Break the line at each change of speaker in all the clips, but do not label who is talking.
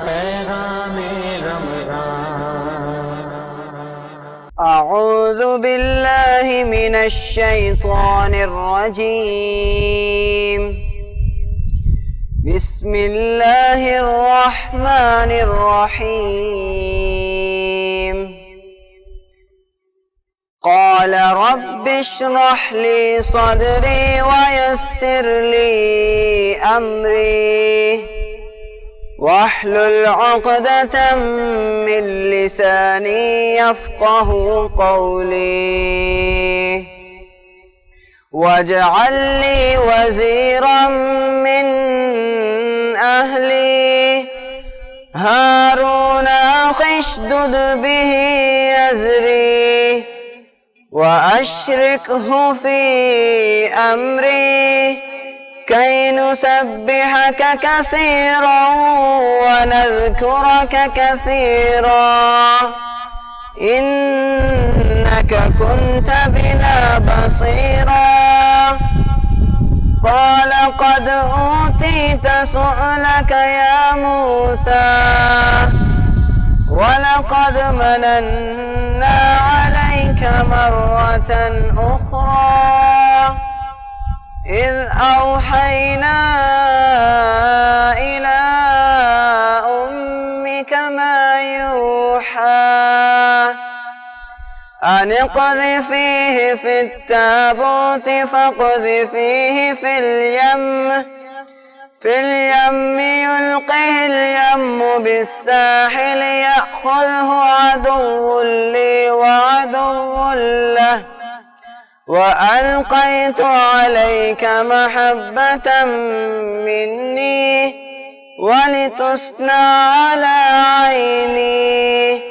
پیغام رمضان
اعوذ باللہ من الشیطان الرجیم بسم اللہ الرحمن الرحیم قال رب اشرح لي صدري ويسر لي أمري واحلل عقدة من لساني يفقه قولي واجعل لي وزيرا من أهلي هارون أخي اشدد به أزري وأشركه في أمري كي نسبحك كثيرا ونذكرك كثيرا إنك كنت بنا بصيرا قال قد أوتيت سؤلك يا موسى ولقد مننا عليك مرة أخرى إذ أوحينا إلى أمك ما يوحى أن اقذفيه في التابوت فاقذفيه في اليم يلقه اليم بالساحل يأخذه عدو لي وعدو له وألقيت عليك محبة مني ولتصنع على عيني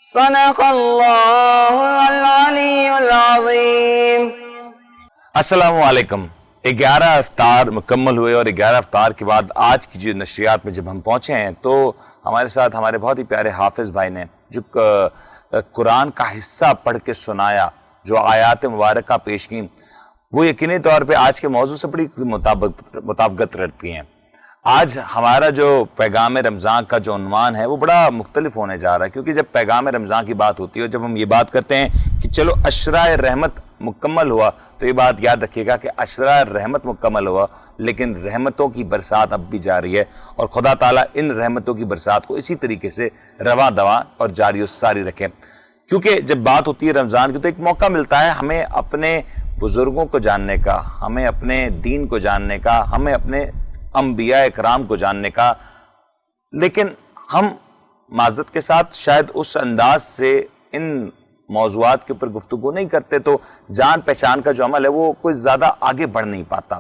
صدق الله العلي العظيم.
السلام علیکم. 11 افطار مکمل ہوئے اور 11 افطار کے بعد آج کی جو نشریات میں جب ہم پہنچے ہیں تو ہمارے ساتھ ہمارے بہت ہی پیارے حافظ بھائی نے جو قرآن کا حصہ پڑھ کے سنایا، جو آیات مبارکہ پیش کی، وہ یقینی طور پہ آج کے موضوع سے بڑی مطابقت رکھتی ہیں. آج ہمارا جو پیغام رمضان کا جو عنوان ہے وہ بڑا مختلف ہونے جا رہا ہے، کیونکہ جب پیغام رمضان کی بات ہوتی ہے اور جب ہم یہ بات کرتے ہیں کہ چلو عشرۂ رحمت مکمل ہوا، تو یہ بات یاد رکھیے گا کہ عشرۂ رحمت مکمل ہوا لیکن رحمتوں کی برسات اب بھی جاری ہے، اور خدا تعالیٰ ان رحمتوں کی برسات کو اسی طریقے سے رواں دواں اور جاری و ساری رکھیں. کیونکہ جب بات ہوتی ہے رمضان کی تو ایک موقع ملتا ہے ہمیں اپنے بزرگوں کو جاننے کا، ہمیں اپنے دین کو جاننے کا، ہمیں اپنے انبیاء اکرام کو جاننے کا، لیکن ہم معذرت کے ساتھ شاید اس انداز سے ان موضوعات کے اوپر گفتگو نہیں کرتے، تو جان پہچان کا جو عمل ہے وہ کوئی زیادہ آگے بڑھ نہیں پاتا.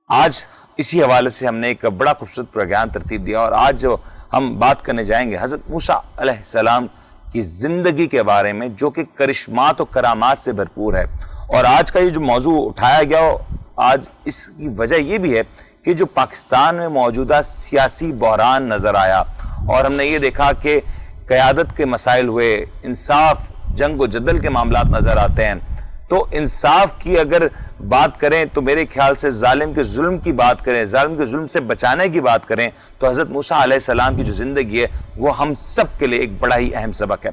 آج اسی حوالے سے ہم نے ایک بڑا خوبصورت پروگرام ترتیب دیا، اور آج جو ہم بات کرنے جائیں گے حضرت موسیٰ علیہ السلام کی زندگی کے بارے میں، جو کہ کرشمات و کرامات سے بھرپور ہے. اور آج کا یہ جو موضوع اٹھایا گیا، آج اس کی وجہ یہ بھی ہے کہ جو پاکستان میں موجودہ سیاسی بحران نظر آیا اور ہم نے یہ دیکھا کہ قیادت کے مسائل ہوئے، انصاف، جنگ و جدل کے معاملات نظر آتے ہیں. تو انصاف کی اگر بات کریں تو میرے خیال سے ظالم کے ظلم کی بات کریں، ظالم کے ظلم سے بچانے کی بات کریں تو حضرت موسیٰ علیہ السلام کی جو زندگی ہے وہ ہم سب کے لیے ایک بڑا ہی اہم سبق ہے.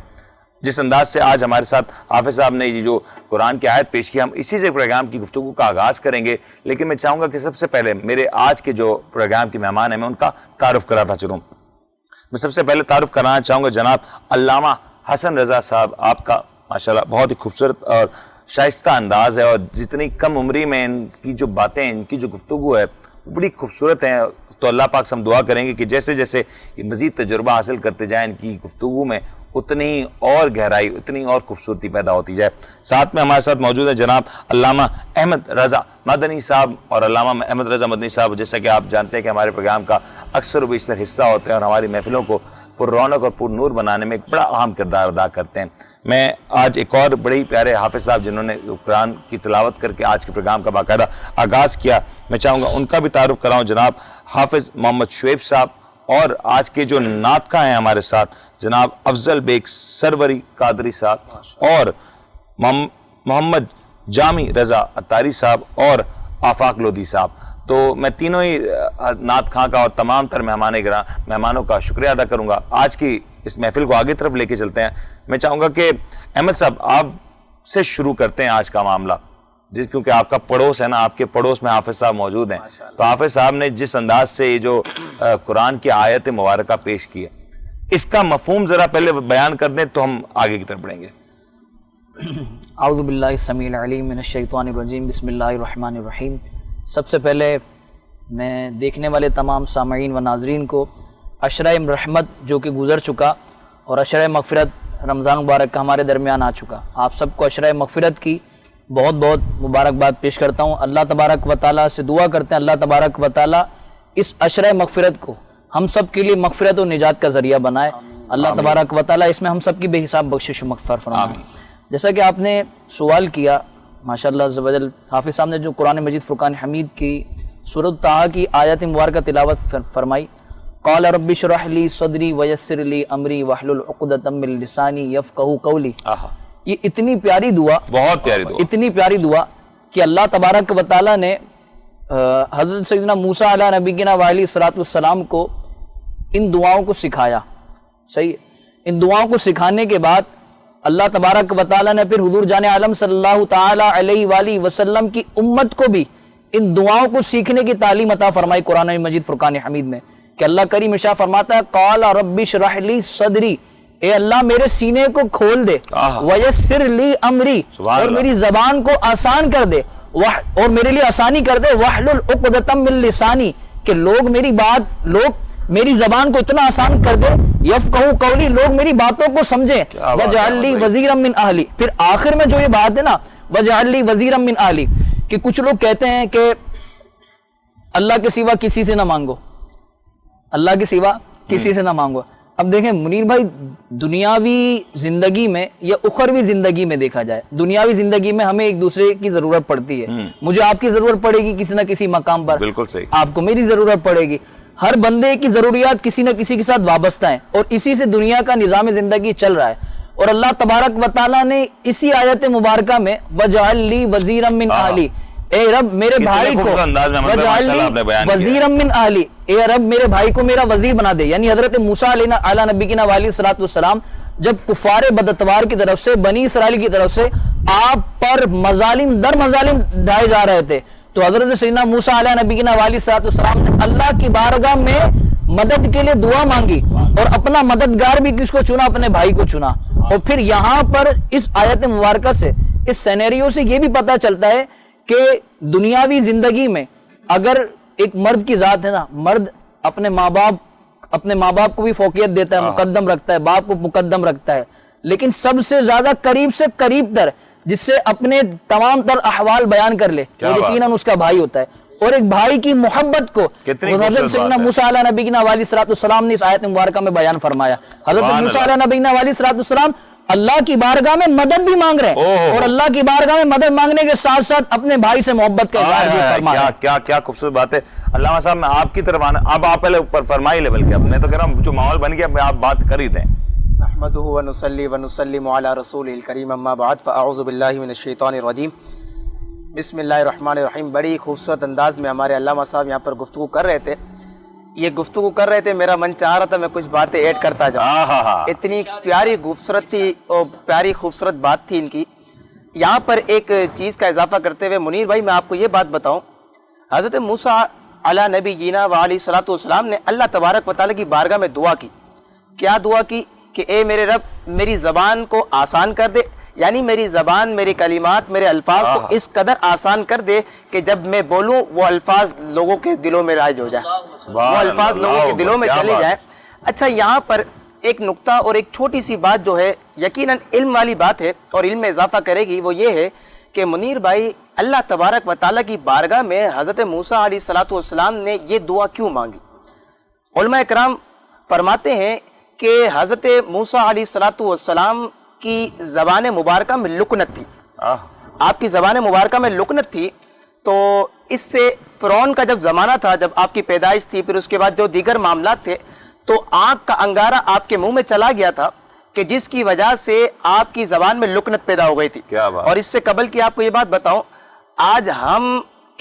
جس انداز سے آج ہمارے ساتھ حافظ صاحب نے یہ جو قرآن کی آیت پیش کی، ہم اسی سے پروگرام کی گفتگو کا آغاز کریں گے. لیکن میں چاہوں گا کہ سب سے پہلے میرے آج کے جو پروگرام کے مہمان ہیں میں ان کا تعارف کراتا چلوں. میں سب سے پہلے تعارف کرانا چاہوں گا جناب علامہ حسن رضا صاحب. آپ کا ماشاءاللہ بہت ہی خوبصورت اور شائستہ انداز ہے، اور جتنی کم عمری میں ان کی جو باتیں، ان کی جو گفتگو ہے بڑی خوبصورت ہیں. تو اللہ پاک سے ہم دعا کریں گے کہ جیسے جیسے یہ مزید تجربہ حاصل کرتے جائیں ان کی گفتگو میں، اتنی اور گہرائی، اتنی اور خوبصورتی پیدا ہوتی جائے. ساتھ میں ہمارے ساتھ موجود ہیں جناب علامہ احمد رضا مدنی صاحب. اور علامہ احمد رضا مدنی صاحب جیسا کہ آپ جانتے ہیں کہ ہمارے پروگرام کا اکثر و بیشتر حصہ ہوتے ہیں اور ہماری محفلوں کو پر رونق اور پر نور بنانے میں ایک بڑا اہم کردار ادا کرتے ہیں. میں آج ایک اور بڑے ہی پیارے حافظ صاحب جنہوں نے قرآن کی تلاوت کر کے آج کے پروگرام کا باقاعدہ آغاز کیا، میں چاہوں گا ان کا بھی تعارف کراؤں. جناب حافظ محمد شعیب صاحب. اور آج کے جو نعت خواں ہیں ہمارے ساتھ جناب افضل بیگ سروری قادری صاحب، اور محمد جامی رضا اتاری صاحب، اور آفاق لودھی صاحب. تو میں تینوں ہی نعت خواں کا اور تمام تر مہمانوں کا شکریہ ادا کروں گا. آج کی اس محفل کو آگے طرف لے کے چلتے ہیں. میں چاہوں گا کہ احمد صاحب آپ سے شروع کرتے ہیں آج کا معاملہ, کیونکہ آپ کا پڑوس ہے نا, آپ کے پڑوس میں حافظ صاحب موجود ہیں. تو حافظ صاحب نے جس انداز سے یہ جو قرآن کی آیت مبارکہ پیش کی ہے, اس کا مفہوم ذرا پہلے بیان کر دیں تو ہم آگے کی طرف بڑھیں گے.
اعوذ باللہ السمیع العلیم من الشیطان الرجیم, بسم اللہ الرحمن الرحیم. سب سے پہلے میں دیکھنے والے تمام سامعین و ناظرین کو عشرہ رحمت جو کہ گزر چکا اور عشرہ مغفرت رمضان مبارک کا ہمارے درمیان آ چکا, آپ سب کو عشرہ مغفرت کی بہت بہت مبارکباد پیش کرتا ہوں. اللہ تبارک و تعالیٰ سے دعا کرتے ہیں اللہ تبارک و تعالیٰ اس عشرہ مغفرت کو ہم سب کے لیے مغفرت و نجات کا ذریعہ بنائے. اللہ تبارک و تعالیٰ اس میں ہم سب کی بے حساب بخشش و مغفرت فرمائے. جیسا کہ آپ نے سوال کیا, ماشاءاللہ عز و جل حافظ صاحب نے جو قرآن مجید فرقان حمید کی سورۃ طٰہٰ کی آیات مبارکہ تلاوت فرمائی, قال رب اشرح لی صدری ویسر لی امری واحلل عقدۃ من لسانی یفقہوا قولی. یہ اتنی پیاری دعا,
بہت پیاری دعا,
اتنی پیاری دعا کہ اللہ تبارک و تعالیٰ نے حضرت سیدنا موسیٰ علیہ نبینا وعلیہ الصلوۃ والسلام کو ان دعاؤں کو سکھایا. صحیح, ان دعاؤں کو سکھانے کے بعد اللہ تبارک و تعالیٰ نے پھر حضور جان عالم صلی اللہ تعالیٰ علیہ وآلہ وسلم کی امت کو بھی ان دعاؤں کو سیکھنے کی تعلیم عطا فرمائی قرآن مجید فرقان حمید میں, کہ اللہ کریم ارشاد فرماتا ہے قال رب اشرح لی صدری, اے اللہ میرے سینے کو کھول دے, ویسر لی امری, اور میری زبان کو آسان کر دے, اور میرے لیے آسانی کر دے, واحلل عقدۃ من لسانی, کہ لوگ میری زبان کو اتنا آسان کر دے, یفقہوا قولی, لوگ میری باتوں کو سمجھیں, وجعل لی وزیرا من اہلی. پھر آخر میں جو یہ بات ہے نا وجعل لی وزیرا من اہلی, کہ کچھ لوگ کہتے ہیں کہ اللہ کے سوا کسی سے نہ مانگو, اللہ کے سوا کسی سے نہ مانگو. اب دیکھیں منیر بھائی, دنیاوی زندگی میں یا اخروی زندگی میں دیکھا جائے, دنیاوی زندگی میں ہمیں ایک دوسرے کی ضرورت پڑتی ہے. مجھے آپ کی ضرورت پڑے گی کسی نہ کسی مقام پر,
بالکل صحیح,
آپ کو میری ضرورت پڑے گی. ہر بندے کی ضروریات کسی نہ کسی کے ساتھ وابستہ ہیں, اور اسی سے دنیا کا نظام زندگی چل رہا ہے. اور اللہ تبارک و تعالیٰ نے اسی آیت مبارکہ میں وجعل لی وزیرا من اہلی, اے رب میرے بھائی کو وزیرا من اہلی, اے رب میرے بھائی کو میرا وزیر بنا دے. یعنی حضرت موسیٰ علیہ نبینا وعلیہ الصلوۃ والسلام جب کفار بداتوار کی طرف سے, بنی اسرائیل کی طرف سے آپ پر مظالم در مظالم ڈھائے جا رہے تھے, تو حضرت سیدنا موسیٰ علیہ نبینا وعلیہ الصلوۃ والسلام نے اللہ کی بارگاہ میں مدد کے لیے دعا مانگی, اور اپنا مددگار بھی کس کو چنا, اپنے بھائی کو چنا. اور پھر یہاں پر اس آیت مبارکہ سے, اس سینیریو سے یہ بھی پتہ چلتا ہے کہ دنیاوی زندگی میں اگر ایک مرد کی ذات ہے نا, مرد اپنے ماں باپ کو بھی فوقیت دیتا ہے, مقدم رکھتا ہے, باپ کو مقدم رکھتا ہے, لیکن سب سے زیادہ قریب سے قریب تر جس سے اپنے تمام تر احوال بیان کر لے وہ یقیناً اس کا بھائی ہوتا ہے. اور ایک بھائی کی محبت کو حضرت سیدنا موسیٰ علیہ نبینا وعلیہ الصلوۃ والسلام نے اس آیت مبارکہ میں بیان فرمایا. حضرت موسیٰ علیہ نبینا وعلیہ الصلوۃ والسلام اللہ کی بارگاہ میں مدد بھی مانگ رہے ہیں, اور اللہ کی بارگاہ میں مدد مانگنے کے ساتھ ساتھ اپنے بھائی سے محبت کا اظہار بھی فرمایا.
کیا خوبصورت بات ہے. علامہ صاحب میں آپ کی طرف آنا, اب آپ پہلے اوپر فرمائی لیول کے, اپنے تو کہہ رہا ہوں جو ماحول بن گیا آپ بات کر ہی دیں.
نحمدہ ونصلی ونسلم علی رسولہ الکریم, اما بعد فاعوذ باللہ من الشیطان الرجیم, بسم اللہ الرحمن الرحیم. بڑی خوبصورت انداز میں ہمارے علامہ صاحب یہاں پر گفتگو کر رہے تھے. یہ گفتگو کر رہے تھے, میرا من چاہ رہا تھا میں کچھ باتیں ایڈ کرتا جاؤں. اتنی پیاری خوبصورت تھی اور پیاری خوبصورت بات تھی ان کی. یہاں پر ایک چیز کا اضافہ کرتے ہوئے منیر بھائی میں آپ کو یہ بات بتاؤں, حضرت موسیٰ علیہ نبینا وعلیہ الصلوۃ والسلام نے اللہ تبارک و تعالیٰ کی بارگاہ میں دعا کی. کیا دعا کی کہ اے میرے رب میری زبان کو آسان کر دے, یعنی میری زبان, میری کلمات, میرے الفاظ کو اس قدر آسان کر دے کہ جب میں بولوں وہ الفاظ لوگوں کے دلوں میں رائج ہو جائے, وہ الفاظ لوگوں کے دلوں میں چلے جائیں. اچھا, یہاں پر ایک نقطہ اور ایک چھوٹی سی بات جو ہے یقیناً علم والی بات ہے اور علم میں اضافہ کرے گی, وہ یہ ہے کہ منیر بھائی اللہ تبارک و تعالیٰ کی بارگاہ میں حضرت موسیٰ علیہ الصلوۃ والسلام نے یہ دعا کیوں مانگی. علماء کرام فرماتے ہیں کہ حضرت موسیٰ علیہ الصلوۃ والسلام کی زبان مبارکہ میں لکنت تھی, آپ کی زبان مبارکہ میں لکنت تھی. تو اس سے فرعون کا جب زمانہ تھا, جب آپ کی پیدائش تھی, پھر اس کے بعد جو دیگر معاملات تھے, تو آنکھ کا انگارہ آپ کے منہ میں چلا گیا تھا کہ جس کی وجہ سے آپ کی زبان میں لکنت پیدا ہو گئی تھی. اور اس سے قبل کی آپ کو یہ بات بتاؤں, آج ہم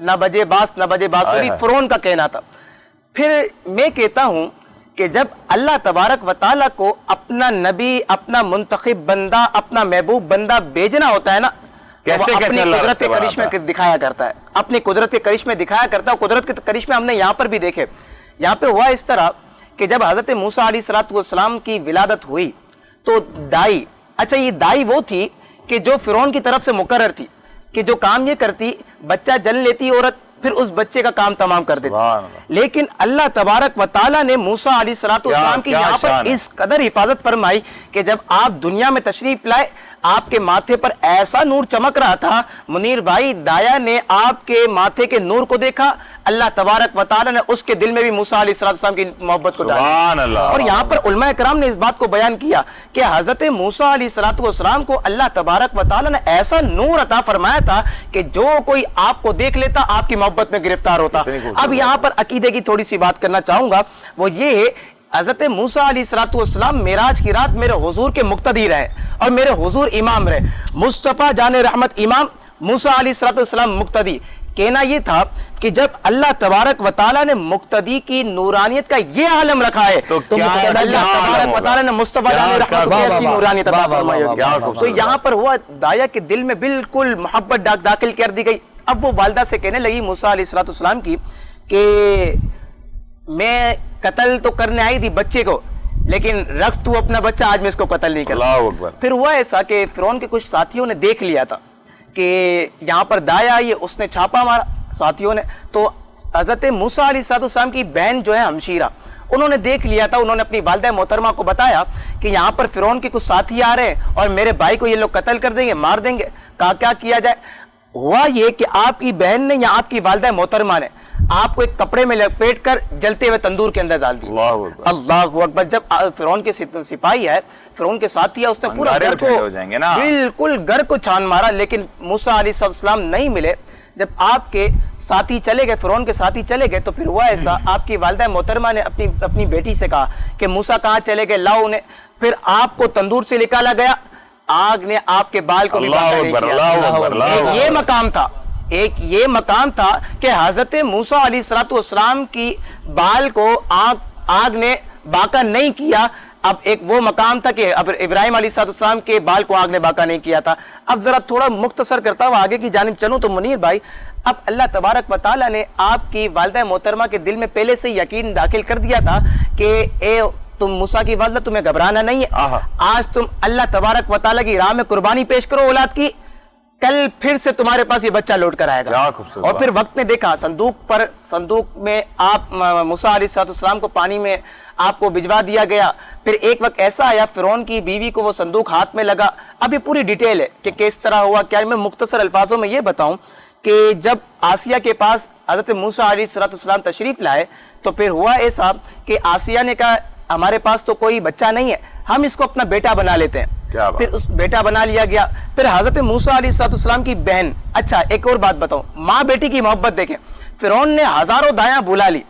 نہ بجے باس نہ بجے باسوری، فرعون کا کہنا تھا۔ پھر میں کہتا ہوں کہ جب اللہ تبارک و تعالیٰ کو اپنا نبی، اپنا منتخب بندہ، اپنا محبوب بندہ بھیجنا ہوتا ہے نا،
کیسے
اپنی
اللہ
قدرت کرشمے دکھایا کرتا ہے، اپنی قدرت کرشمے دکھایا کرتا ہے۔ قدرت کے کرشمے ہم نے یہاں پر بھی دیکھے۔ یہاں پہ ہوا اس طرح کہ جب حضرت موسیٰ علیہ السلام کی ولادت ہوئی تو دائی، اچھا یہ دائی وہ تھی کہ جو فرعون کی طرف سے مقرر تھی کہ جو کام یہ کرتی، بچہ جن لیتی عورت، پھر اس بچے کا کام تمام کر دیتی۔ لیکن اللہ تبارک و تعالیٰ نے موسیٰ علیہ السلام کی یہاں پر اس قدر حفاظت فرمائی کہ جب آپ دنیا میں تشریف لائے آپ کے ماتھے پر ایسا نور چمک رہا تھا، منیر بھائی دایا نے آپ کے ماتھے کے نور کو دیکھا، اللہ تبارک و تعالیٰ نے اس کے دل میں بھی موسیٰ علیہ السلام کی محبت کو ڈالا۔ اور یہاں پر علماء کرام نے اس بات کو بیان کیا کہ حضرت موسیٰ علیہ السلام کو اللہ تبارک و تعالیٰ نے ایسا نور عطا فرمایا تھا کہ جو کوئی آپ کو دیکھ لیتا آپ کی محبت میں گرفتار ہوتا۔ اب یہاں پر عقیدے کی تھوڑی سی بات کرنا چاہوں گا، وہ یہ ہے حضرت موسیٰ علیہ السلام معراج کی رات میرے حضور کے مقتدی رہے اور میرے حضور امام رہے، مصطفیٰ جان رحمت امام، موسیٰ علیہ السلام مقتدی۔ کہنا یہ تھا کہ جب اللہ تبارک و تعالیٰ نے مقتدی کی نورانیت کا یہ عالم رکھا ہے تو اللہ تبارک و تعالیٰ نے مصطفیٰ جان رحمت کو ایسی نورانیت عطا فرمائی ہوگی۔ تو یہاں پر ہوا دایا کے دل میں بالکل محبت داخل کر دی گئی۔ اب وہ والدہ سے کہنے لگی موسیٰ علیہ السلام کی کہ میں قتل تو کرنے آئی تھی بچے کو، لیکن رکھ تو اپنا بچہ، آج میں اس کو قتل نہیں کرتا۔ پھر ہوا ایسا کہ فرعون کے کچھ ساتھیوں نے دیکھ لیا تھا کہ یہاں پر دایا آئی ہے، اس نے چھاپا مارا ساتھیوں نے، تو حضرت موسیٰ علیہ السلام کی بہن جو ہے ہمشیرہ، انہوں نے دیکھ لیا تھا، انہوں نے اپنی والدہ محترمہ کو بتایا کہ یہاں پر فرعون کے کچھ ساتھی آ رہے ہیں اور میرے بھائی کو یہ لوگ قتل کر دیں گے، مار دیں گے۔ کہا کیا کیا جائے؟ ہوا یہ کہ آپ کی بہن نے یا آپ کی والدہ محترمہ نے آپ کو ایک کپڑے میں لپیٹ کر جلتے ہوئے تندور کے اندر ڈال دیا۔ اللہ اکبر۔ جب فرعون کے سپاہی ہے، فرعون کے ساتھی ہے، اس نے پورا گھر کو بالکل گھر کو چھان مارا، لیکن موسیٰ علیہ السلام نہیں ملے۔ جب آپ کے ساتھی چلے گئے، فرعون کے ساتھی چلے گئے، تو پھر ہوا ایسا آپ کی والدہ محترمہ نے اپنی بیٹی سے کہا کہ موسیٰ کہاں چلے گئے، لاؤ انہیں۔ پھر آپ کو تندور سے نکالا گیا، آگ نے آپ کے بال کو بھی یہ مقام تھا، ایک یہ مقام تھا کہ حضرت موسیٰ علیہ السلام کی بال کو آگ نے باقا نہیں کیا۔ اب ایک وہ مقام تھا کہ اب ابراہیم علیہ السلام کے بال کو آگ نے باقا نہیں کیا تھا۔ اب ذرا تھوڑا مختصر کرتا ہوں آگے کی جانب چلوں تو منیر بھائی، اب اللہ تبارک و تعالیٰ نے آپ کی والدہ محترمہ کے دل میں پہلے سے یقین داخل کر دیا تھا کہ اے تم موسیٰ کی والدہ، تمہیں گھبرانا نہیں ہے، آج تم اللہ تبارک و تعالیٰ کی راہ میں قربانی پیش کرو اولاد کی، کل پھر سے تمہارے پاس یہ بچہ لوٹ کر آئے گا۔ اور پھر وقت نے دیکھا صندوق میں آپ موسیٰ علیہ السلام کو پانی میں آپ کو بھجوا دیا گیا۔ پھر ایک وقت ایسا آیا فرعون کی بیوی کو وہ صندوق ہاتھ میں لگا۔ اب یہ پوری ڈیٹیل ہے کہ کس طرح ہوا کیا، میں مختصر الفاظوں میں یہ بتاؤں کہ جب آسیہ کے پاس حضرت موسیٰ علیہ السلام تشریف لائے تو پھر ہوا ایسا کہ آسیہ نے کہا ہمارے پاس تو کوئی بچہ نہیں ہے، ہم اس کو اپنا بیٹا بنا لیتے ہیں۔ پھر اس بیٹا بنا لیا گیا۔ پھر حضرت موسیٰ علیہ السلام کی بہن، اچھا ایک اور بات بتاؤں، ماں بیٹی کی محبت دیکھیں، فرعون نے ہزاروں دایاں بلا لی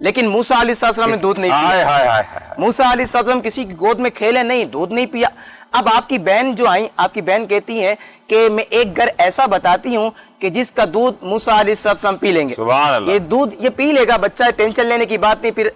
لیکن موسیٰ علیہ السلام نے دودھ نہیں پیا۔ موسیٰ علیہ السلام کسی کی گود میں کھیلے نہیں، دودھ نہیں پیا۔ اب آپ کی بہن جو آئیں، آپ کی بہن کہتی ہیں کہ میں ایک گھر ایسا بتاتی ہوں کہ جس کا دودھ موسیٰ علیہ السلام پی لیں گے، یہ دودھ یہ پی لے گا بچہ، ٹینشن لینے کی بات نہیں۔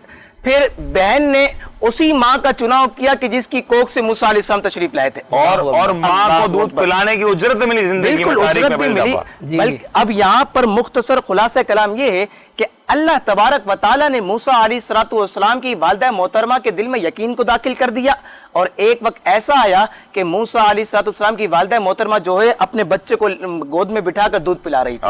پھر بہن نے اسی ماں کا چناؤ کیا کہ جس کی کوکھ سے موسیٰ علیہ السلام تشریف لائے تھے،
اور ماں کو دودھ پلانے کی اجرت ملی زندگی میں،
اجرت بھی ملی۔ بلکہ اب یہاں پر مختصر خلاصہ کلام یہ ہے کہ اللہ تبارک و تعالیٰ نے موسیٰ علیہ السلام کی والدہ محترمہ کے دل میں یقین کو داخل کر دیا، اور ایک وقت ایسا آیا کہ موسیٰ علیہ السلام کی والدہ محترمہ جو ہے اپنے بچے کو گود میں بٹھا کر دودھ پلا رہی تھی۔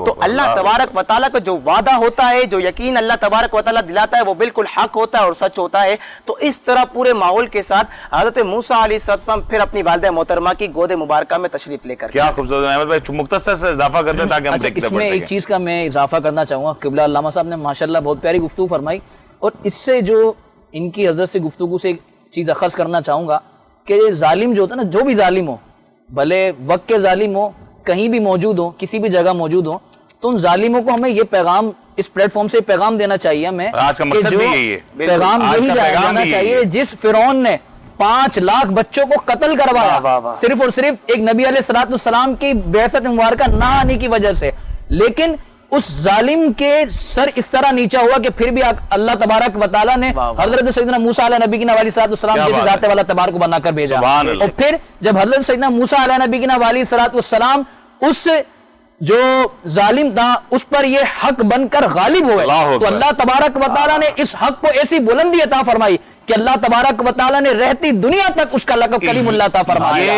تو اللہ تبارک و تعالیٰ کا جو وعدہ ہوتا ہے، جو یقین اللہ تبارک و تعالیٰ دلاتا ہے، وہ بالکل حق ہوتا ہے اور سچ ہوتا ہے۔ تو اس طرح پورے ماحول کے ساتھ حضرت موسیٰ علیہ السلام پھر اپنی والدہ محترمہ کی گود مبارکہ میں تشریف لے کر،
کیا خوبصورت احمد بھائی، مختصر سے اضافہ کرتے ہیں تاکہ ہم دیکھتے
اس میں ایک چیز کا میں اضافہ کرنا چاہوں گا۔ قبلہ علامہ صاحب نے ماشاءاللہ بہت پیاری گفتگو فرمائی، اور اس سے جو ان کی حضرت سے گفتگو سے ایک چیز اخذ کرنا چاہوں گا کہ ظالم جو ہوتا ہے نا، جو بھی ظالم ہو، بھلے وقت کے ظالم ہو، کہیں بھی موجود ہو، کسی بھی جگہ موجود ہو، تو ان ظالموں کو ہمیں یہ پیغام اس پلیٹ فارم سے پیغام دینا چاہیے ہمیں،
آج کا مقصد بھی یہی ہے،
پیغام یہی جانا چاہیے جس فرعون نے 5 لاکھ بچوں کو قتل کروایا صرف اور صرف ایک نبی علیہ السلام کی بعثت مبارکہ نہ آنے کی وجہ سے، لیکن اس ظالم کے سر اس طرح نیچا ہوا کہ پھر بھی اللہ تبارک و تعالیٰ نے حضرت سیدنا موسیٰ علیہ نبی کی علیہ السلام جیسے ذات والا تبارک بنا کر بھیجا. اور پھر جب حضرت سیدنا موسیٰ علیہ نبی کی علیہ السلام اس جو ظالم تھا اس پر یہ حق بن کر غالب ہوئے تو اللہ تبارک و تعالیٰ نے اس حق کو ایسی بلندی عطا فرمائی کہ اللہ تبارک و تعالیٰ نے رہتی دنیا تک اس کا لقب کلیم اللہ عطا فرمایا.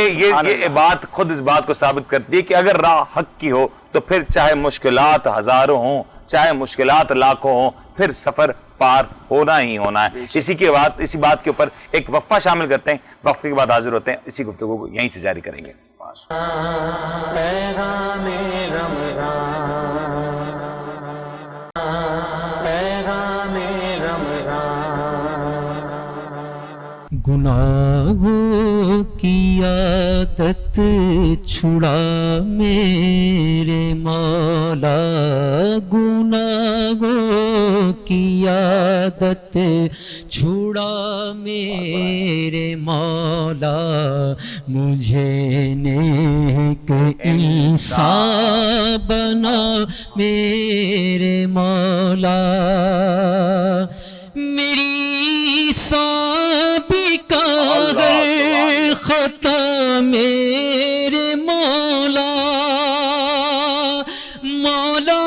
یہ بات خود اس بات کو ثابت کرتی ہے کہ اگر راہ حق کی ہو تو پھر چاہے مشکلات ہزاروں ہوں چاہے مشکلات لاکھوں ہوں پھر سفر پار ہونا ہی ہونا ہے. اسی بات کے اوپر ایک وقفہ شامل کرتے ہیں, وقفے کے بعد حاضر ہوتے ہیں, اسی گفتگو کو یہیں سے جاری کریں گے.
پیغام رمضان پیغام رمضان گناہوں کی عادت چھڑا میرے مولا گناہوں کی عادت چھڑا میرے مولا مجھے نیک انسان بنا میرے مولا میری سابقہ ہر خطا میرے مولا مولا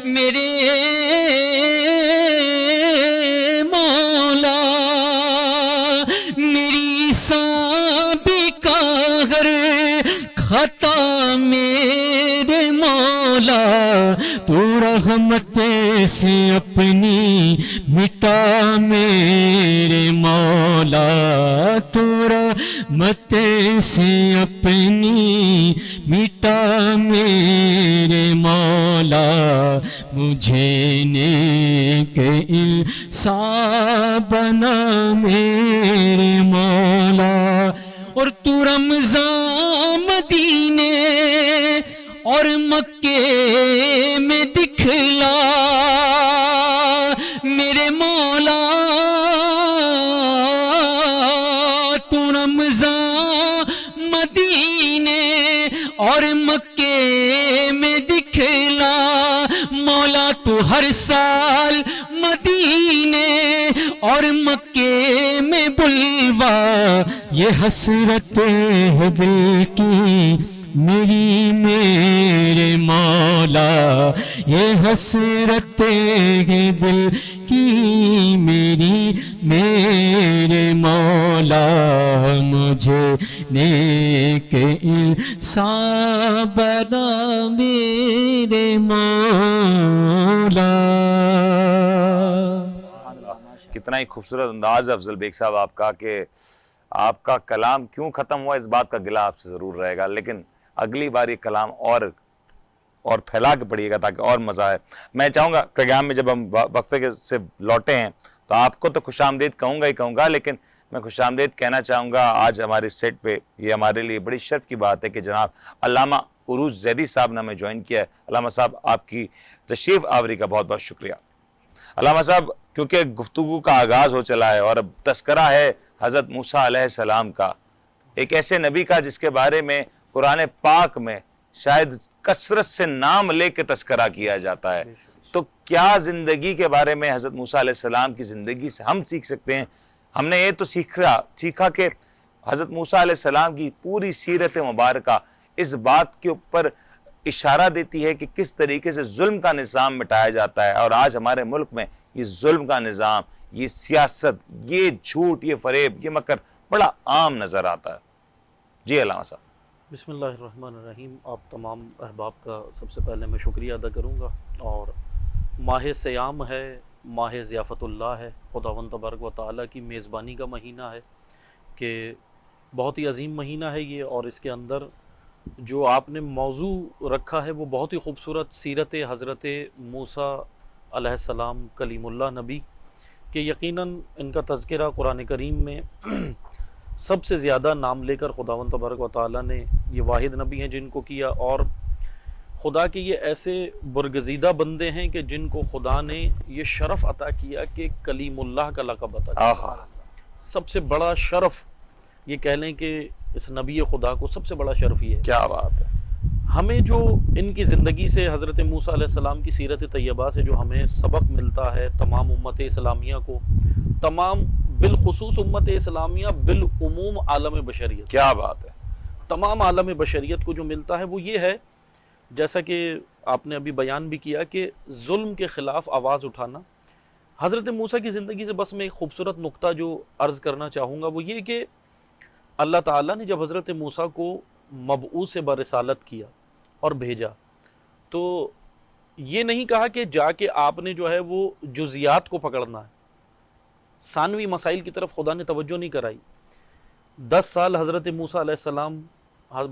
میرے مولا میری سابقہ ہر خطا میرے مولا تو رحمت سے اپنی مٹا میرے مولا تو رحمت سے اپنی مٹا میرے مولا مجھے نیک انسان بنا میرے مولا اور تو رمضان مدینے اور مکے میں دکھلا میرے مولا تو رمضان مدینے اور مکے میں دکھلا مولا تو ہر سال مدینے اور مکے میں بلوا یہ حسرت ہے دل کی میری میرے مولا یہ حسرت ہے دل کی میری میرے مولا مجھے نیک انسان بنا میرے مولا.
کتنا ہی خوبصورت انداز ہے افضل بیگ صاحب آپ کا کہ آپ کا کلام کیوں ختم ہوا اس بات کا گلہ آپ سے ضرور رہے گا, لیکن اگلی بار یہ کلام اور پھیلا کے پڑھیے گا تاکہ اور مزہ ہے. میں چاہوں گا پروگرام میں جب ہم وقفے سے لوٹے ہیں تو آپ کو تو خوش آمدید کہوں گا ہی کہوں گا, لیکن میں خوش آمدید کہنا چاہوں گا آج ہمارے سیٹ پہ یہ ہمارے لیے بڑی شرف کی بات ہے کہ جناب علامہ عروج زیدی صاحب نے ہمیں جوائن کیا ہے. علامہ صاحب آپ کی تشریف آوری کا بہت بہت شکریہ. علامہ صاحب کیونکہ گفتگو کا آغاز ہو چلا ہے اور اب تذکرہ ہے حضرت موسیٰ علیہ السلام کا, ایک ایسے نبی کا جس کے بارے میں قرآن پاک میں شاید کثرت سے نام لے کے تذکرہ کیا جاتا ہے, تو کیا زندگی کے بارے میں حضرت موسیٰ علیہ السلام کی زندگی سے ہم سیکھ سکتے ہیں؟ ہم نے یہ تو سیکھا کہ حضرت موسیٰ علیہ السلام کی پوری سیرت مبارکہ اس بات کے اوپر اشارہ دیتی ہے کہ کس طریقے سے ظلم کا نظام مٹایا جاتا ہے, اور آج ہمارے ملک میں یہ ظلم کا نظام, یہ سیاست, یہ جھوٹ, یہ فریب, یہ مکر بڑا عام نظر آتا ہے. جی علامہ صاحب.
بسم اللہ الرحمن الرحیم. آپ تمام احباب کا سب سے پہلے میں شکریہ ادا کروں گا, اور ماہ سیام ہے, ماہ ضیافت اللہ ہے, خداوند تبارک و تعالیٰ کی میزبانی کا مہینہ ہے کہ بہت ہی عظیم مہینہ ہے یہ, اور اس کے اندر جو آپ نے موضوع رکھا ہے وہ بہت ہی خوبصورت سیرت حضرت موسیٰ علیہ السلام کلیم اللہ نبی کہ یقیناً ان کا تذکرہ قرآن کریم میں سب سے زیادہ نام لے کر خداوند تبارک و تعالیٰ نے, یہ واحد نبی ہیں جن کو کیا, اور خدا کے یہ ایسے برگزیدہ بندے ہیں کہ جن کو خدا نے یہ شرف عطا کیا کہ کلیم اللہ کا لقب عطا کیا. سب سے بڑا شرف یہ کہہ لیں کہ اس نبی خدا کو سب سے بڑا شرف یہ ہے.
کیا بات ہے.
ہمیں جو ان کی زندگی سے، حضرت موسیٰ علیہ السلام کی سیرت طیبہ سے جو ہمیں سبق ملتا ہے، تمام امت اسلامیہ کو، تمام بالخصوص امت اسلامیہ، بالعموم عالم بشریت،
کیا بات ہے،
تمام عالم بشریت کو جو ملتا ہے وہ یہ ہے، جیسا کہ آپ نے ابھی بیان بھی کیا، کہ ظلم کے خلاف آواز اٹھانا. حضرت موسیٰ کی زندگی سے بس میں ایک خوبصورت نقطہ جو عرض کرنا چاہوں گا وہ یہ کہ اللہ تعالیٰ نے جب حضرت موسیٰ کو مبعوث برسالت کیا اور بھیجا تو یہ نہیں کہا کہ جا کے آپ نے جو ہے وہ جزیات کو پکڑنا ہے، ثانوی مسائل کی طرف خدا نے توجہ نہیں کرائی. 10 سال حضرت موسیٰ علیہ السلام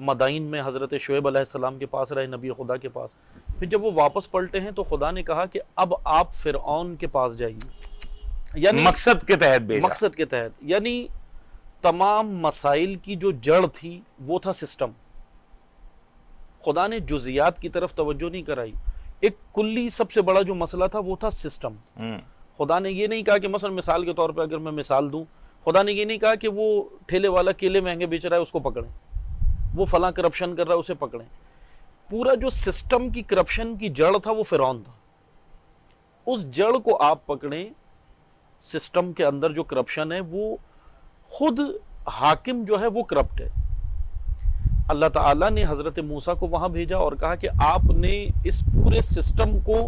مدائن میں حضرت شعیب علیہ السلام کے پاس رہے، نبی خدا کے پاس. پھر جب وہ واپس پلٹے ہیں تو خدا نے کہا کہ اب آپ فرعون کے پاس جائیے، یعنی
مقصد کے تحت بھیجا.
مقصد کے تحت، یعنی تمام مسائل کی جو جڑ تھی وہ تھا سسٹم. خدا نے جزیات کی طرف توجہ نہیں کرائی. ایک کلی سب سے بڑا جو مسئلہ تھا وہ تھا سسٹم. خدا نے یہ نہیں کہا کہ مثلا مثال کے طور پہ اگر میں مثال دوں، خدا نے یہ نہیں کہا کہ وہ ٹھیلے والا کیلے مہنگے بیچ رہا ہے اس کو پکڑیں، وہ فلاں کرپشن کر رہا ہے اسے پکڑیں. پورا جو سسٹم کی کرپشن کی جڑ تھا وہ فرعون تھا. اس جڑ کو آپ پکڑیں. سسٹم کے اندر جو کرپشن ہے وہ خود حاکم جو ہے وہ کرپٹ ہے. اللہ تعالیٰ نے حضرت موسیٰ کو وہاں بھیجا اور کہا کہ آپ نے اس پورے سسٹم کو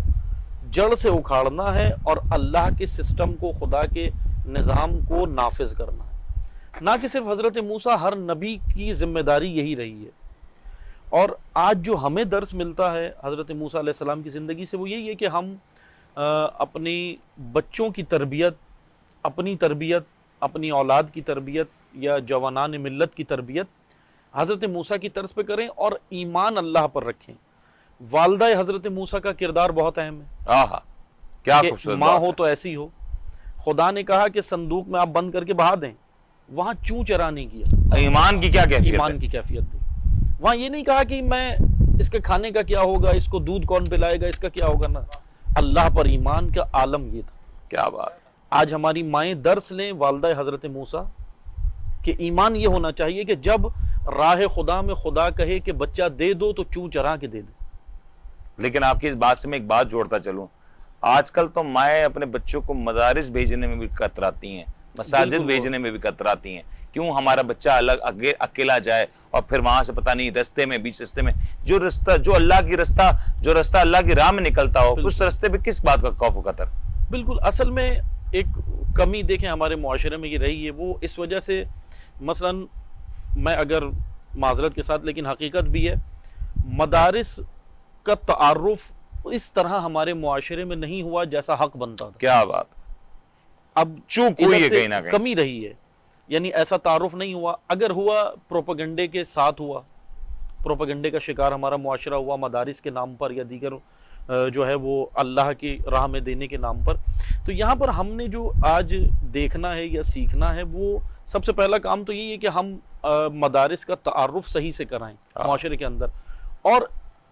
جڑ سے اکھاڑنا ہے اور اللہ کے سسٹم کو، خدا کے نظام کو نافذ کرنا ہے. نہ کہ صرف حضرت موسیٰ، ہر نبی کی ذمہ داری یہی رہی ہے. اور آج جو ہمیں درس ملتا ہے حضرت موسیٰ علیہ السلام کی زندگی سے وہ یہی ہے کہ ہم اپنی بچوں کی تربیت، اپنی تربیت، اپنی اولاد کی تربیت یا جوانان ملت کی تربیت حضرت موسیٰ کی طرز پہ کریں اور ایمان اللہ پر رکھیں. والدہ حضرت موسیٰ کا کردار بہت اہم ہے.
کیا
کہ
خوبصورت
ماں
بات
ہو
ہے.
تو ایسی ہو. خدا نے کہا کہ صندوق میں آپ بند کر کے بہا دیں، وہاں چوں چرا نہیں کیا.
ایمان کی کیا کیفیت
ایمان
ہے؟
کی کیفیت دی. وہاں یہ نہیں کہا کہ میں اس کے کھانے کا کیا ہوگا، اس کو دودھ کون پلائے گا، اس کا کیا ہوگا. نا، اللہ پر ایمان کا عالم یہ تھا.
کیا بات.
آج ہماری مائیں درس لیں والدہ حضرت موسیٰ کہ ایمان یہ ہونا چاہیے کہ جب راہ خدا میں خدا کہے کہ بچہ دے دو تو چوں چرا کے دے دے.
لیکن آپ کی اس بات سے میں ایک بات جوڑتا چلوں، آج کل تو مائیں اپنے بچوں کو مدارس بھیجنے میں بھی کتراتی ہیں، مساجد بھیجنے میں بھی کتراتی ہیں. کیوں ہمارا بچہ الگ اکیلا جائے اور پھر وہاں سے پتہ نہیں رستے میں، بیچ رستے میں جو رستہ اللہ کی راہ میں نکلتا ہو، اس رستے پہ کس بات کا خوف و خطر.
بالکل. اصل میں ایک کمی دیکھیں ہمارے معاشرے میں یہ رہی ہے، وہ اس وجہ سے، مثلا میں اگر معذرت کے ساتھ لیکن حقیقت بھی ہے، مدارس کا تعارف اس طرح ہمارے معاشرے میں نہیں ہوا جیسا حق بنتا تھا.
کیا بات.
اب
چوک ہوئی ہے کہیں نہ کہیں،
کمی رہی ہے. یعنی ایسا تعارف نہیں ہوا. اگر ہوا پروپیگنڈے کے ساتھ ہوا، پروپیگنڈے کا شکار ہمارا معاشرہ ہوا مدارس کے نام پر یا دیگر جو ہے وہ اللہ کی راہ میں دینے کے نام پر. تو یہاں پر ہم نے جو آج دیکھنا ہے یا سیکھنا ہے، وہ سب سے پہلا کام تو یہی ہے کہ ہم مدارس کا تعارف صحیح سے کرائیں معاشرے کے اندر. اور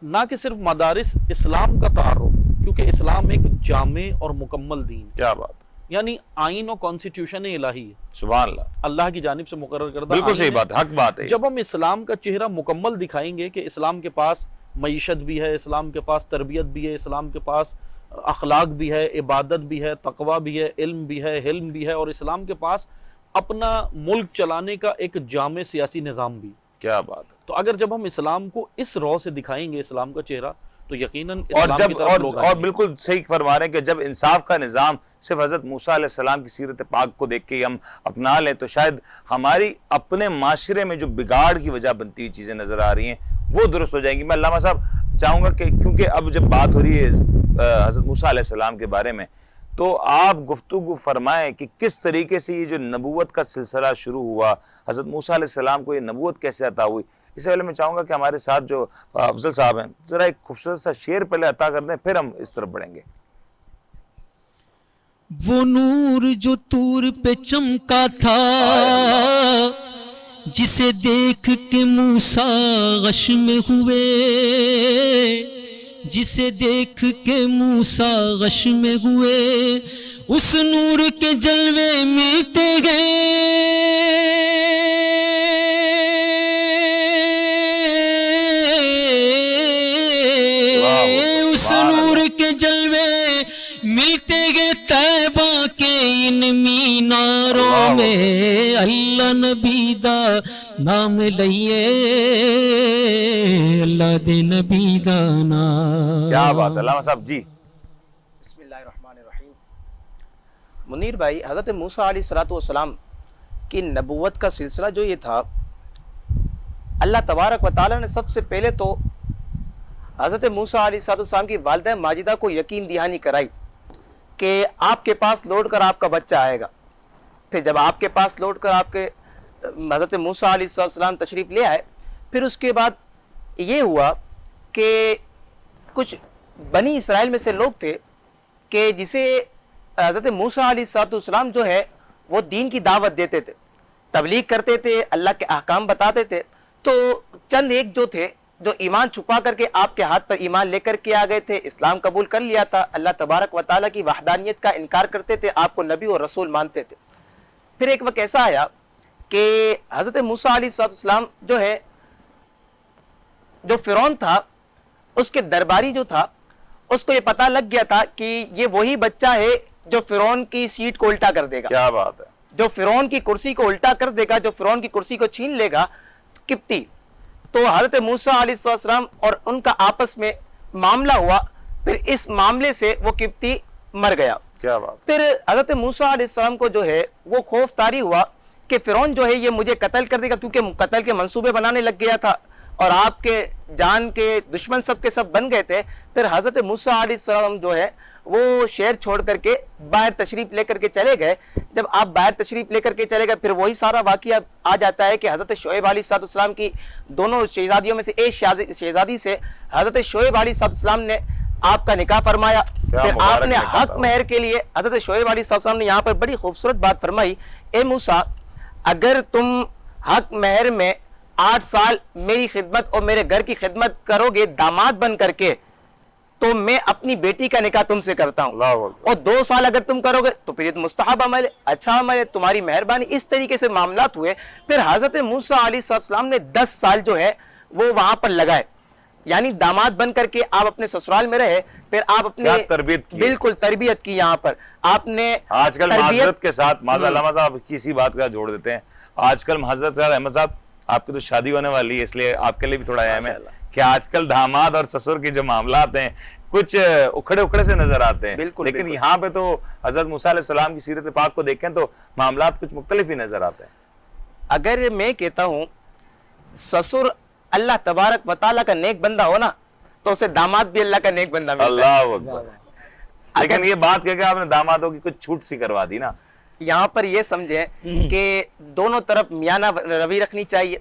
نہ کہ صرف مدارس، اسلام کا تعارف، کیونکہ اسلام ایک جامع اور مکمل دین.
کیا بات.
یعنی آئین اور کانسٹیٹیوشن الہی ہے،
سبحان اللہ،
اللہ کی جانب سے مقرر کردہ.
بالکل صحیح بات ہے، حق بات ہے.
جب ہم اسلام کا چہرہ مکمل دکھائیں گے کہ اسلام کے پاس معیشت بھی ہے، اسلام کے پاس تربیت بھی ہے، اسلام کے پاس اخلاق بھی ہے، عبادت بھی ہے، تقوی بھی ہے، علم بھی ہے، حلم بھی ہے، اور اسلام کے پاس اپنا ملک چلانے کا ایک جامع سیاسی نظام بھی.
کیا بات ہے.
تو اگر جب ہم اسلام کو اس رو سے دکھائیں گے، اسلام کا چہرہ، تو یقیناً
اور
اسلام
جب
کی طرف لوگ آئیں
اور
گے.
بالکل صحیح فرما رہے ہیں کہ جب انصاف کا نظام صرف حضرت موسیٰ علیہ السلام کی سیرت پاک کو دیکھ کے ہم اپنا لیں تو شاید ہماری اپنے معاشرے میں جو بگاڑ کی وجہ بنتی ہوئی چیزیں نظر آ رہی ہیں وہ درست ہو جائیں گی. میں علامہ صاحب چاہوں گا کہ کیونکہ اب جب بات ہو رہی ہے حضرت موسیٰ علیہ السلام کے بارے میں، تو آپ گفتگو فرمائیں کہ کس طریقے سے یہ جو نبوت کا سلسلہ شروع ہوا، حضرت موسیٰ علیہ السلام کو یہ نبوت کیسے عطا ہوئی. اس سے پہلے میں چاہوں گا کہ ہمارے ساتھ جو افضل صاحب ہیں ذرا ایک خوبصورت سا شعر پہلے عطا کر دیں، پھر ہم اس طرف بڑھیں گے.
وہ نور جو طور پہ چمکا تھا، جسے دیکھ کے موسیٰ غش میں ہوئے، جسے دیکھ کے موسیٰ غش میں ہوئے، اس نور کے جلوے ملتے گئے، اس نور کے جلوے ملتے گئے طیبہ کے ان میناروں میں، اللہ نبی دا نام لئیے، اللہ دے نبی دا نام.
کیا بات ہے علامہ صاحب جی.
بسم اللہ الرحمن الرحیم. منیر بھائی، حضرت موسیٰ علیہ السلام کی نبوت کا سلسلہ جو یہ تھا، اللہ تبارک و تعالیٰ نے سب سے پہلے تو حضرت موسیٰ علیہ السلام کی والدہ ماجدہ کو یقین دہانی کرائی کہ آپ کے پاس لوٹ کر آپ کا بچہ آئے گا. پھر جب آپ کے پاس لوٹ کر آپ کے حضرت موسیٰ علیہ السلام تشریف لے آئے، پھر اس کے بعد یہ ہوا کہ کچھ بنی اسرائیل میں سے لوگ تھے کہ جسے حضرت موسیٰ علیہ السلام جو ہے وہ دین کی دعوت دیتے تھے، تبلیغ کرتے تھے، اللہ کے احکام بتاتے تھے. تو چند ایک جو تھے جو ایمان چھپا کر کے آپ کے ہاتھ پر ایمان لے کر کے آ گئے تھے، اسلام قبول کر لیا تھا، اللہ تبارک و تعالیٰ کی وحدانیت کا انکار کرتے تھے، آپ کو نبی اور رسول مانتے تھے. پھر ایک وقت ایسا آیا کہ حضرت موسیٰ علیہ السلام جو ہے، جو فرعون تھا اس کے درباری جو تھا، اس کو یہ پتہ لگ گیا تھا کہ یہ وہی بچہ ہے جو فرعون کی سیٹ کو الٹا کر دے گا،
کیا بات ہے،
جو فرعون کی کرسی کو الٹا کر دے گا، جو فرعون کی کرسی کو چھین لے گا، قبطی. تو حضرت موسیٰ علیہ السلام اور ان کا آپس میں معاملہ ہوا، پھر اس معاملے سے وہ قبطی مر گیا.
کیا بات.
پھر حضرت موسیٰ علیہ السلام کو جو ہے وہ خوف طاری ہوا کہ فرعون جو ہے یہ مجھے قتل کر دے گا، کیونکہ قتل کے منصوبے بنانے لگ گیا تھا اور آپ کے جان کے دشمن سب کے سب بن گئے تھے. پھر حضرت موسیٰ علیہ السلام جو ہے وہ شہر چھوڑ کر کے باہر تشریف لے کر کے چلے گئے. جب آپ باہر تشریف لے کر کے چلے گئے، پھر وہی سارا واقعہ آ جاتا ہے کہ حضرت شعیب علیہ السلام کی دونوں شہزادیوں میں سے ایک شہزادی سے حضرت شعیب علیہ السلام نے آپ کا نکاح فرمایا. پھر آپ نے حق مہر کے لیے حضرت شعیب علیہ السلام نے یہاں پر بڑی خوبصورت بات فرمائی، اے موسیٰ اگر تم حق مہر میں 8 سال میری خدمت اور میرے گھر کی خدمت کرو گے داماد بن کر کے، تو میں اپنی بیٹی کا نکاح تم سے کرتا ہوں. اور 2 سال اگر تم کرو گے تو پھر یہ مستحب عمل ہے، اچھا عمل ہے، تمہاری مہربانی. اس طریقے سے معاملات ہوئے. پھر حضرت موسیٰ علیہ السلام نے 10 سال جو ہے وہ وہاں پر لگائے، یعنی داماد بن کر کے آپ اپنے سسرال میں رہے. پھر آپ اپنے
تربیت کی،
بالکل تربیت کی. یہاں پر آپ نے
آج کل معذرت کے ساتھ معذرت علامہ صاحب کسی بات کا جوڑ دیتے ہیں، آج کل حضرت احمد صاحب آپ کی تو شادی ہونے والی ہے، اس لیے آپ کے لیے بھی تھوڑا اہم ہے کہ آج کل داماد اور سسر کے جو معاملات ہیں کچھ اکھڑے سے نظر آتے ہیں، لیکن یہاں پہ تو حضرت موسیٰ علیہ السلام کی سیرت پاک کو دیکھیں تو معاملات کچھ مختلف ہی نظر آتے ہیں.
اگر میں کہتا ہوں سسر اللہ تبارک و تعالیٰ کا نیک بندہ ہو نا، تو اسے داماد بھی اللہ کا نیک بندہ ملتا ہے.
اللہ اکبر. لیکن یہ بات کہہ کے آپ نے دامادوں کی کچھ چھوٹ سی کروا دی نا.
یہاں پر یہ سمجھیں کہ دونوں طرف میانہ روی رکھنی چاہیے،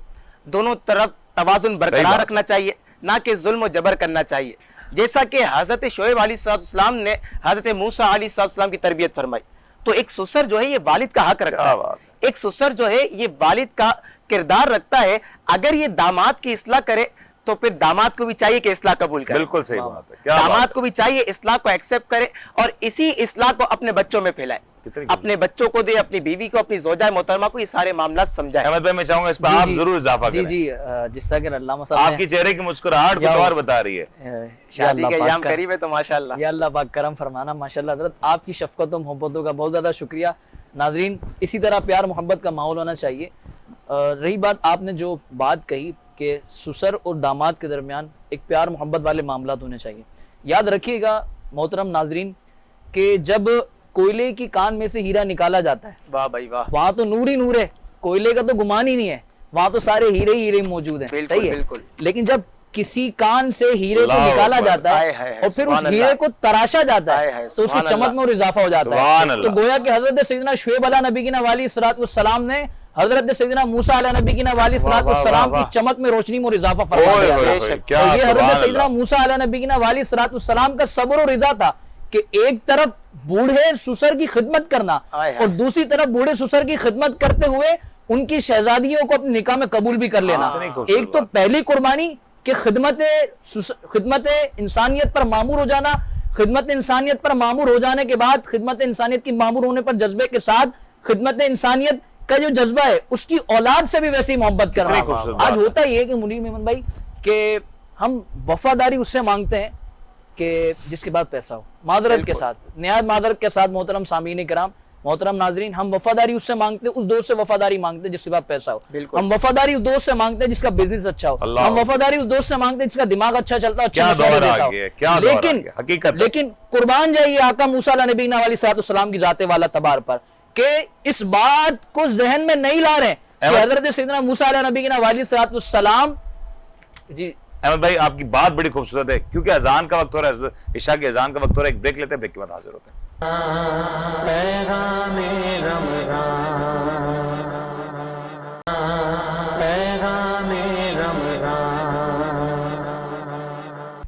دونوں طرف توازن برقرار رکھنا چاہیے، نہ کہ ظلم و جبر کرنا چاہیے. جیسا کہ حضرت شعیب علیہ السلام نے حضرت موسیٰ علیہ السلام کی تربیت فرمائی. تو ایک سسر جو ہے یہ والد کا حق رکھتا ہے، ایک سسر جو ہے یہ والد کا کردار رکھتا ہے. اگر یہ داماد کی اصلاح کرے تو پھر داماد کو بھی چاہیے کہ اصلاح قبول کرے.
بالکل صحیح بات ہے.
داماد کو بھی چاہیے اصلاح کو ایکسپٹ کرے اور اسی اصلاح کو اپنے بچوں میں پھیلائے، اپنے بچوں کو دے، اپنی بیوی کو، اپنی زوجہ محترمہ کو یہ سارے معاملات سمجھائے.
احمد بھائی میں چاہوں گا اس پر آپ ضرور اضافہ کریں.
جی جس طرح کہ علامہ صاحب
آپ کی چہرے کی مسکراہٹ کچھ اور بتا رہی ہے.
شادی کے ایام قریب ہے تو ماشاءاللہ
یا اللہ پاک کرم فرمانا. ماشاءاللہ حضرت آپ کی شفقت و محبتوں کا بہت زیادہ شکریہ. ناظرین اسی طرح پیار محبت کا ماحول ہونا چاہیے. رہی بات آپ نے جو بات کہی کہ سسر اور داماد کے درمیان ایک پیار محبت والے معاملات ہونے چاہیے، یاد رکھیے گا محترم ناظرین کہ جب کوئلے کی کان میں سے ہیرا نکالا جاتا ہے،
واہ بھائی واہ،
وہاں تو نور ہی نور ہے، کوئلے کا تو گمان ہی نہیں ہے، وہاں تو سارے ہیرے ہی ہیرے موجود ہیں. صحیح ہے. لیکن جب کسی کان سے ہیرے کو نکالا جاتا ہے اور پھر اس ہیرے کو تراشا جاتا ہے تو اس کی چمک میں اور اضافہ ہو جاتا ہے. تو گویا کہ حضرت سیدنا شعیب علیہ نبی کی والی صلوات والسلام نے حضرت سیدنا موسیٰ علیہ نبی کی والی صلوات والسلام کی چمک میں روشنی اور اضافہ فرمایا. اور یہ حضرت سیدنا موسیٰ علیہ نبی کی والی صلوات والسلام کا صبر و رضا تھا کہ ایک طرف بوڑھے سسر کی خدمت کرنا اور دوسری طرف بوڑھے سسر کی خدمت کرتے ہوئے ان کی شہزادیوں کو اپنے نکاح میں قبول بھی کر لینا. ایک تو پہلی قربانی کہ خدمت انسانیت پر معمور ہو جانا, خدمت انسانیت پر معمور ہو جانے کے بعد خدمت انسانیت کی معمور ہونے پر جذبے کے ساتھ خدمت انسانیت کا جو جذبہ ہے اس کی اولاد سے بھی ویسی محبت کرنا. آج ہوتا ہی ہے کہ منیر میمن بھائی کہ ہم وفاداری اس سے مانگتے ہیں کہ جس کے بعد پیسہ ہو, معذرت کے ساتھ, نہایت معذرت کے ساتھ محترم سامعین کرام, محترم ناظرین, ہم وفاداری اس سے مانگتے ہیں, اس دوست سے وفاداری مانگتے ہیں جس کے بعد پیسہ ہو. ہم وفاداری اس دوست سے مانگتے ہیں جس کا بزنس اچھا ہو. ہم وفاداری اس دوست سے مانگتے ہیں جس کا دماغ اچھا چلتا ہو. لیکن قربان جائیے آقا موسیٰ علیہ نبینا علیہ الصلوۃ والسلام کی ذات والا تبار پر کہ اس بات کو ذہن میں نہیں لا رہے کہ حضرت سیدنا موسیٰ علیہ نبینا علیہ الصلوۃ والسلام. جی
احمد بھائی آپ کی بات بڑی خوبصورت ہے, کیونکہ اذان کا وقت ہو رہا ہے, عشاء کے اذان کا وقت ہو رہا ہے. ایک بریک لیتے ہیں, بریک کے بعد حاضر ہوتے ہیں.
پیغام رمضان, پیغام رمضان.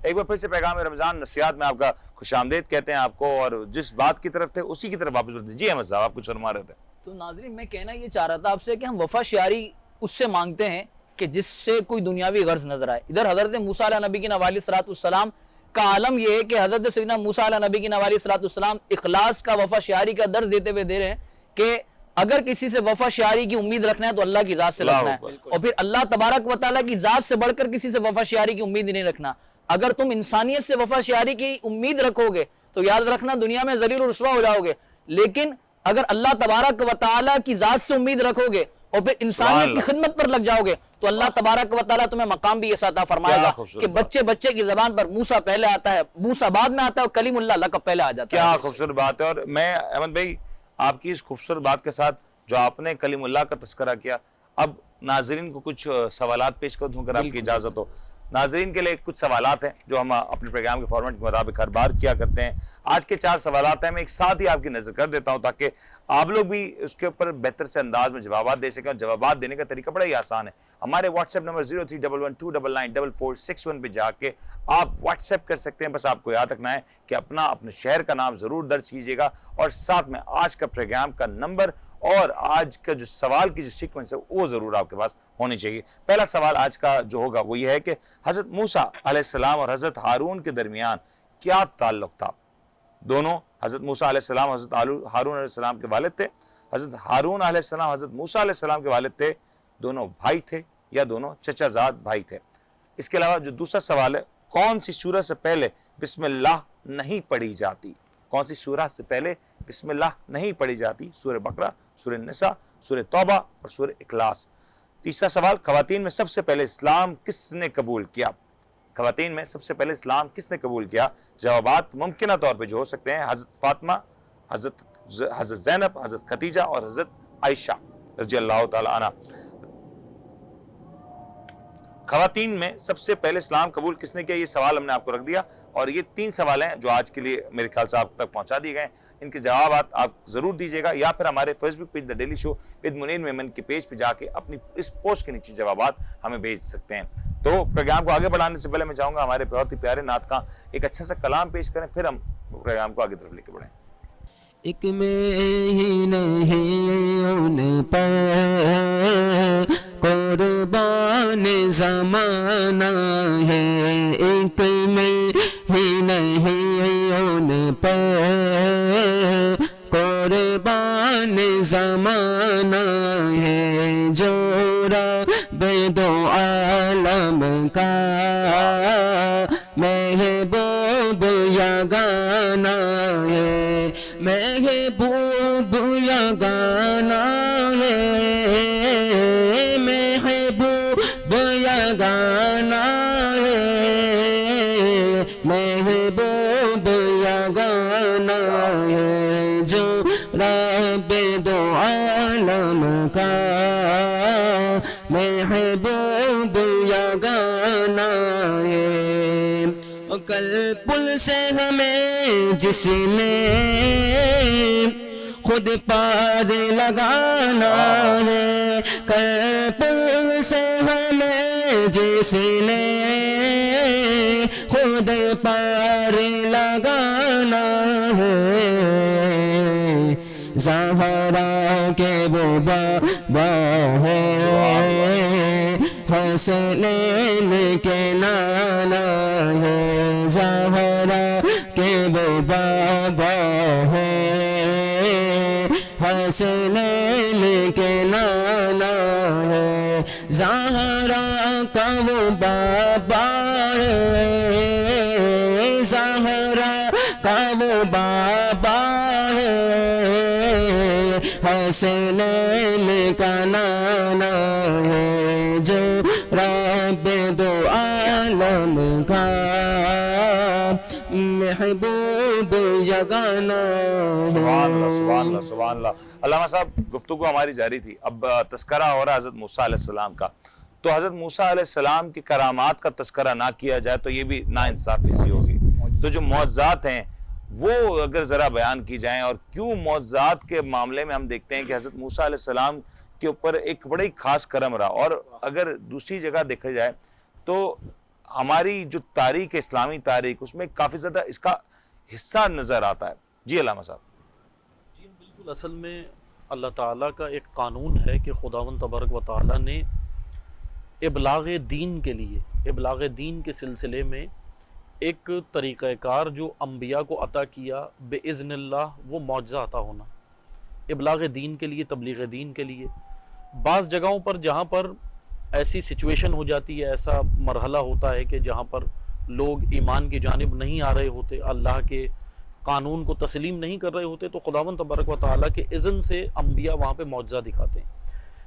ایک بار پھر سے پیغام رمضان نشریات میں آپ کا خوش آمدید کہتے ہیں آپ کو, اور جس بات کی طرف تھے اسی کی طرف واپس بڑھتے ہیں. جی احمد صاحب آپ کچھ فرما رہے تھے.
تو ناظرین میں کہنا یہ چاہ رہا تھا آپ سے کہ ہم وفا شیاری اس سے مانگتے ہیں کہ جس سے کوئی دنیاوی غرض نظر آئے. ادھر حضرت موسیٰ علیہ نبی کی علیہ الصلوۃ والسلام کا عالم یہ ہے کہ حضرت سیدنا موسیٰ علیہ نبی کی علیہ الصلوۃ والسلام اخلاص کا وفا شیاری کا درس دیتے ہوئے دے رہے ہیں کہ اگر کسی سے وفا شیاری کی امید رکھنا ہے تو اللہ کی ذات سے رکھنا ہے, اور پھر اللہ تبارک و تعالیٰ کی ذات سے بڑھ کر کسی سے وفا شیاری کی امید نہیں رکھنا. اگر تم انسانیت سے وفا شیاری کی امید رکھو گے تو یاد رکھنا دنیا میں ذلیل و رسوا ہو جاؤ گے. لیکن اگر اللہ تبارک و تعالیٰ کی ذات سے امید رکھو گے اور پھر انسانیت کی خدمت پر لگ جاؤ گے تو اللہ تبارک و تعالیٰ تمہیں مقام بھی ایسا عطا فرمائے گا کہ بچے کی زبان پر موسیٰ پہلے آتا ہے, موسیٰ بعد میں آتا ہے, اور کلیم اللہ لقب پہلے آ جاتا ہے.
کیا خوبصورت بات ہے. اور میں احمد بھائی آپ کی اس خوبصورت بات کے ساتھ جو آپ نے کلیم اللہ کا تذکرہ کیا, اب ناظرین کو کچھ سوالات پیش کر دوں اگر آپ کی اجازت ہو. ناظرین کے لیے کچھ سوالات ہیں جو ہم اپنے پروگرام کے فارمیٹ کے مطابق ہر بار کیا کرتے ہیں. آج کے 4 سوالات ہیں, میں ایک ساتھ ہی آپ کی نظر کر دیتا ہوں تاکہ آپ لوگ بھی اس کے اوپر بہتر سے انداز میں جوابات دے سکیں. اور جوابات دینے کا طریقہ بڑا ہی آسان ہے. ہمارے واٹس ایپ نمبر 0311299461 پہ جا کے آپ واٹس ایپ کر سکتے ہیں. بس آپ کو یاد رکھنا ہے کہ اپنے شہر کا نام ضرور درج کیجیے گا, اور ساتھ میں آج کا پروگرام کا نمبر اور آج کا جو سوال کی جو سیکوینس ہے وہ ضرور آپ کے پاس ہونی چاہیے. پہلا سوال آج کا جو ہوگا وہ یہ ہے کہ حضرت موسیٰ علیہ السلام اور حضرت ہارون کے درمیان کیا تعلق تھا؟ دونوں حضرت موسیٰ علیہ السلام حضرت ہارون علیہ السلام کے والد تھے, حضرت ہارون علیہ السلام حضرت موسیٰ علیہ السلام کے والد تھے, دونوں بھائی تھے یا دونوں چچا زاد بھائی تھے؟ اس کے علاوہ جو دوسرا سوال ہے, کون سی سورہ سے پہلے بسم اللہ نہیں پڑھی جاتی؟ کون سی سورہ سے پہلے بسم اللہ نہیں پڑھی جاتی؟ سورہ بقرہ, سورہ نساء, سورہ توبہ اور سورہ اخلاص. تیسرا سوال, خواتین میں سب سے پہلے اسلام کس نے قبول کیا؟ خواتین میں سب سے پہلے اسلام کس نے قبول کیا؟ جوابات ممکنہ طور پہ جو ہو سکتے ہیں حضرت فاطمہ, حضرت زینب, حضرت خدیجہ اور حضرت عائشہ رضی اللہ تعالی عنہ. خواتین میں سب سے پہلے اسلام قبول کس نے کیا؟ یہ سوال ہم نے آپ کو رکھ دیا, اور یہ 3 سوال ہیں جو آج کے لیے میرے خیال سے آپ تک پہنچا دیے گئے. ان کے جوابات آپ ضرور دیجیے گا, یا پھر ہمارے Facebook page the daily show with Munir Memon کے پیج پہ جا کے اپنی اس پوسٹ کے نیچے جوابات ہمیں بھیج سکتے ہیں. تو پروگرام کو آگے بڑھانے سے پہلے میں چاہوں گا ہمارے بہت ہی پیارے نعت خواں ایک اچھا سا کلام پیش کریں, پھر ہم پروگرام کو آگے طرف لے کے بڑھیں.
ایک میں ہی نہیں ان پر قربان زمانہ ہے, ایک میں ہی نہیں ان پر قربان زمانہ ہے, جو رب دو عالم کا محبوب یگانہ ہے, محبوب یگانہ ہے, محبوب یگانہ ہے, محبوب یگانہ ہے, جو رب دو عالم کا محبوب یگانہ ہے. کل پل سے ہمیں جس نے خود پار لگانا ہے, کل پل سے ہمیں جس نے خود پار لگانا ہے,
زہرا کے وہ بابا ہے حسنین کے نانا ہے زہرا کے وہ بابا ہے حسنین کے نانا ہے زہرا کا وہ بابا ہے زہرا کا وہ بابا ہے حسنین کا نانا ہے جو رب دو عالم کا محبوب جگانا
سبحان اللہ سبحان اللہ سبحان اللہ. علامہ صاحب گفتگو ہماری جاری تھی, اب تذکرہ ہو رہا ہے حضرت موسیٰ علیہ السلام کا, تو حضرت موسیٰ علیہ السلام کی کرامات کا تذکرہ نہ کیا جائے تو یہ بھی ناانصافی سی ہوگی. تو جو معجزات ہیں وہ اگر ذرا بیان کی جائیں, اور کیوں معجزات کے معاملے میں ہم دیکھتے ہیں کہ حضرت موسیٰ علیہ السلام کے اوپر ایک بڑی خاص کرم رہا, اور اگر دوسری جگہ دیکھا جائے تو ہماری جو تاریخ اسلامی تاریخ اس میں کافی زیادہ اس کا حصہ نظر آتا ہے. جی علامہ صاحب.
جی بالکل, اصل میں اللہ تعالیٰ کا ایک قانون ہے کہ خداوند تبارک و تعالیٰ نے ابلاغ دین کے لیے, ابلاغ دین کے سلسلے میں ایک طریقہ کار جو انبیاء کو عطا کیا بِإِذْنِ اللہ, وہ معجزہ عطا ہونا ابلاغ دین کے لیے, تبلیغ دین کے لیے. بعض جگہوں پر جہاں پر ایسی سچویشن ہو جاتی ہے, ایسا مرحلہ ہوتا ہے کہ جہاں پر لوگ ایمان کی جانب نہیں آ رہے ہوتے, اللہ کے قانون کو تسلیم نہیں کر رہے ہوتے, تو خداوند تبارک و تعالیٰ کے اذن سے انبیاء وہاں پہ معجزہ دکھاتے ہیں.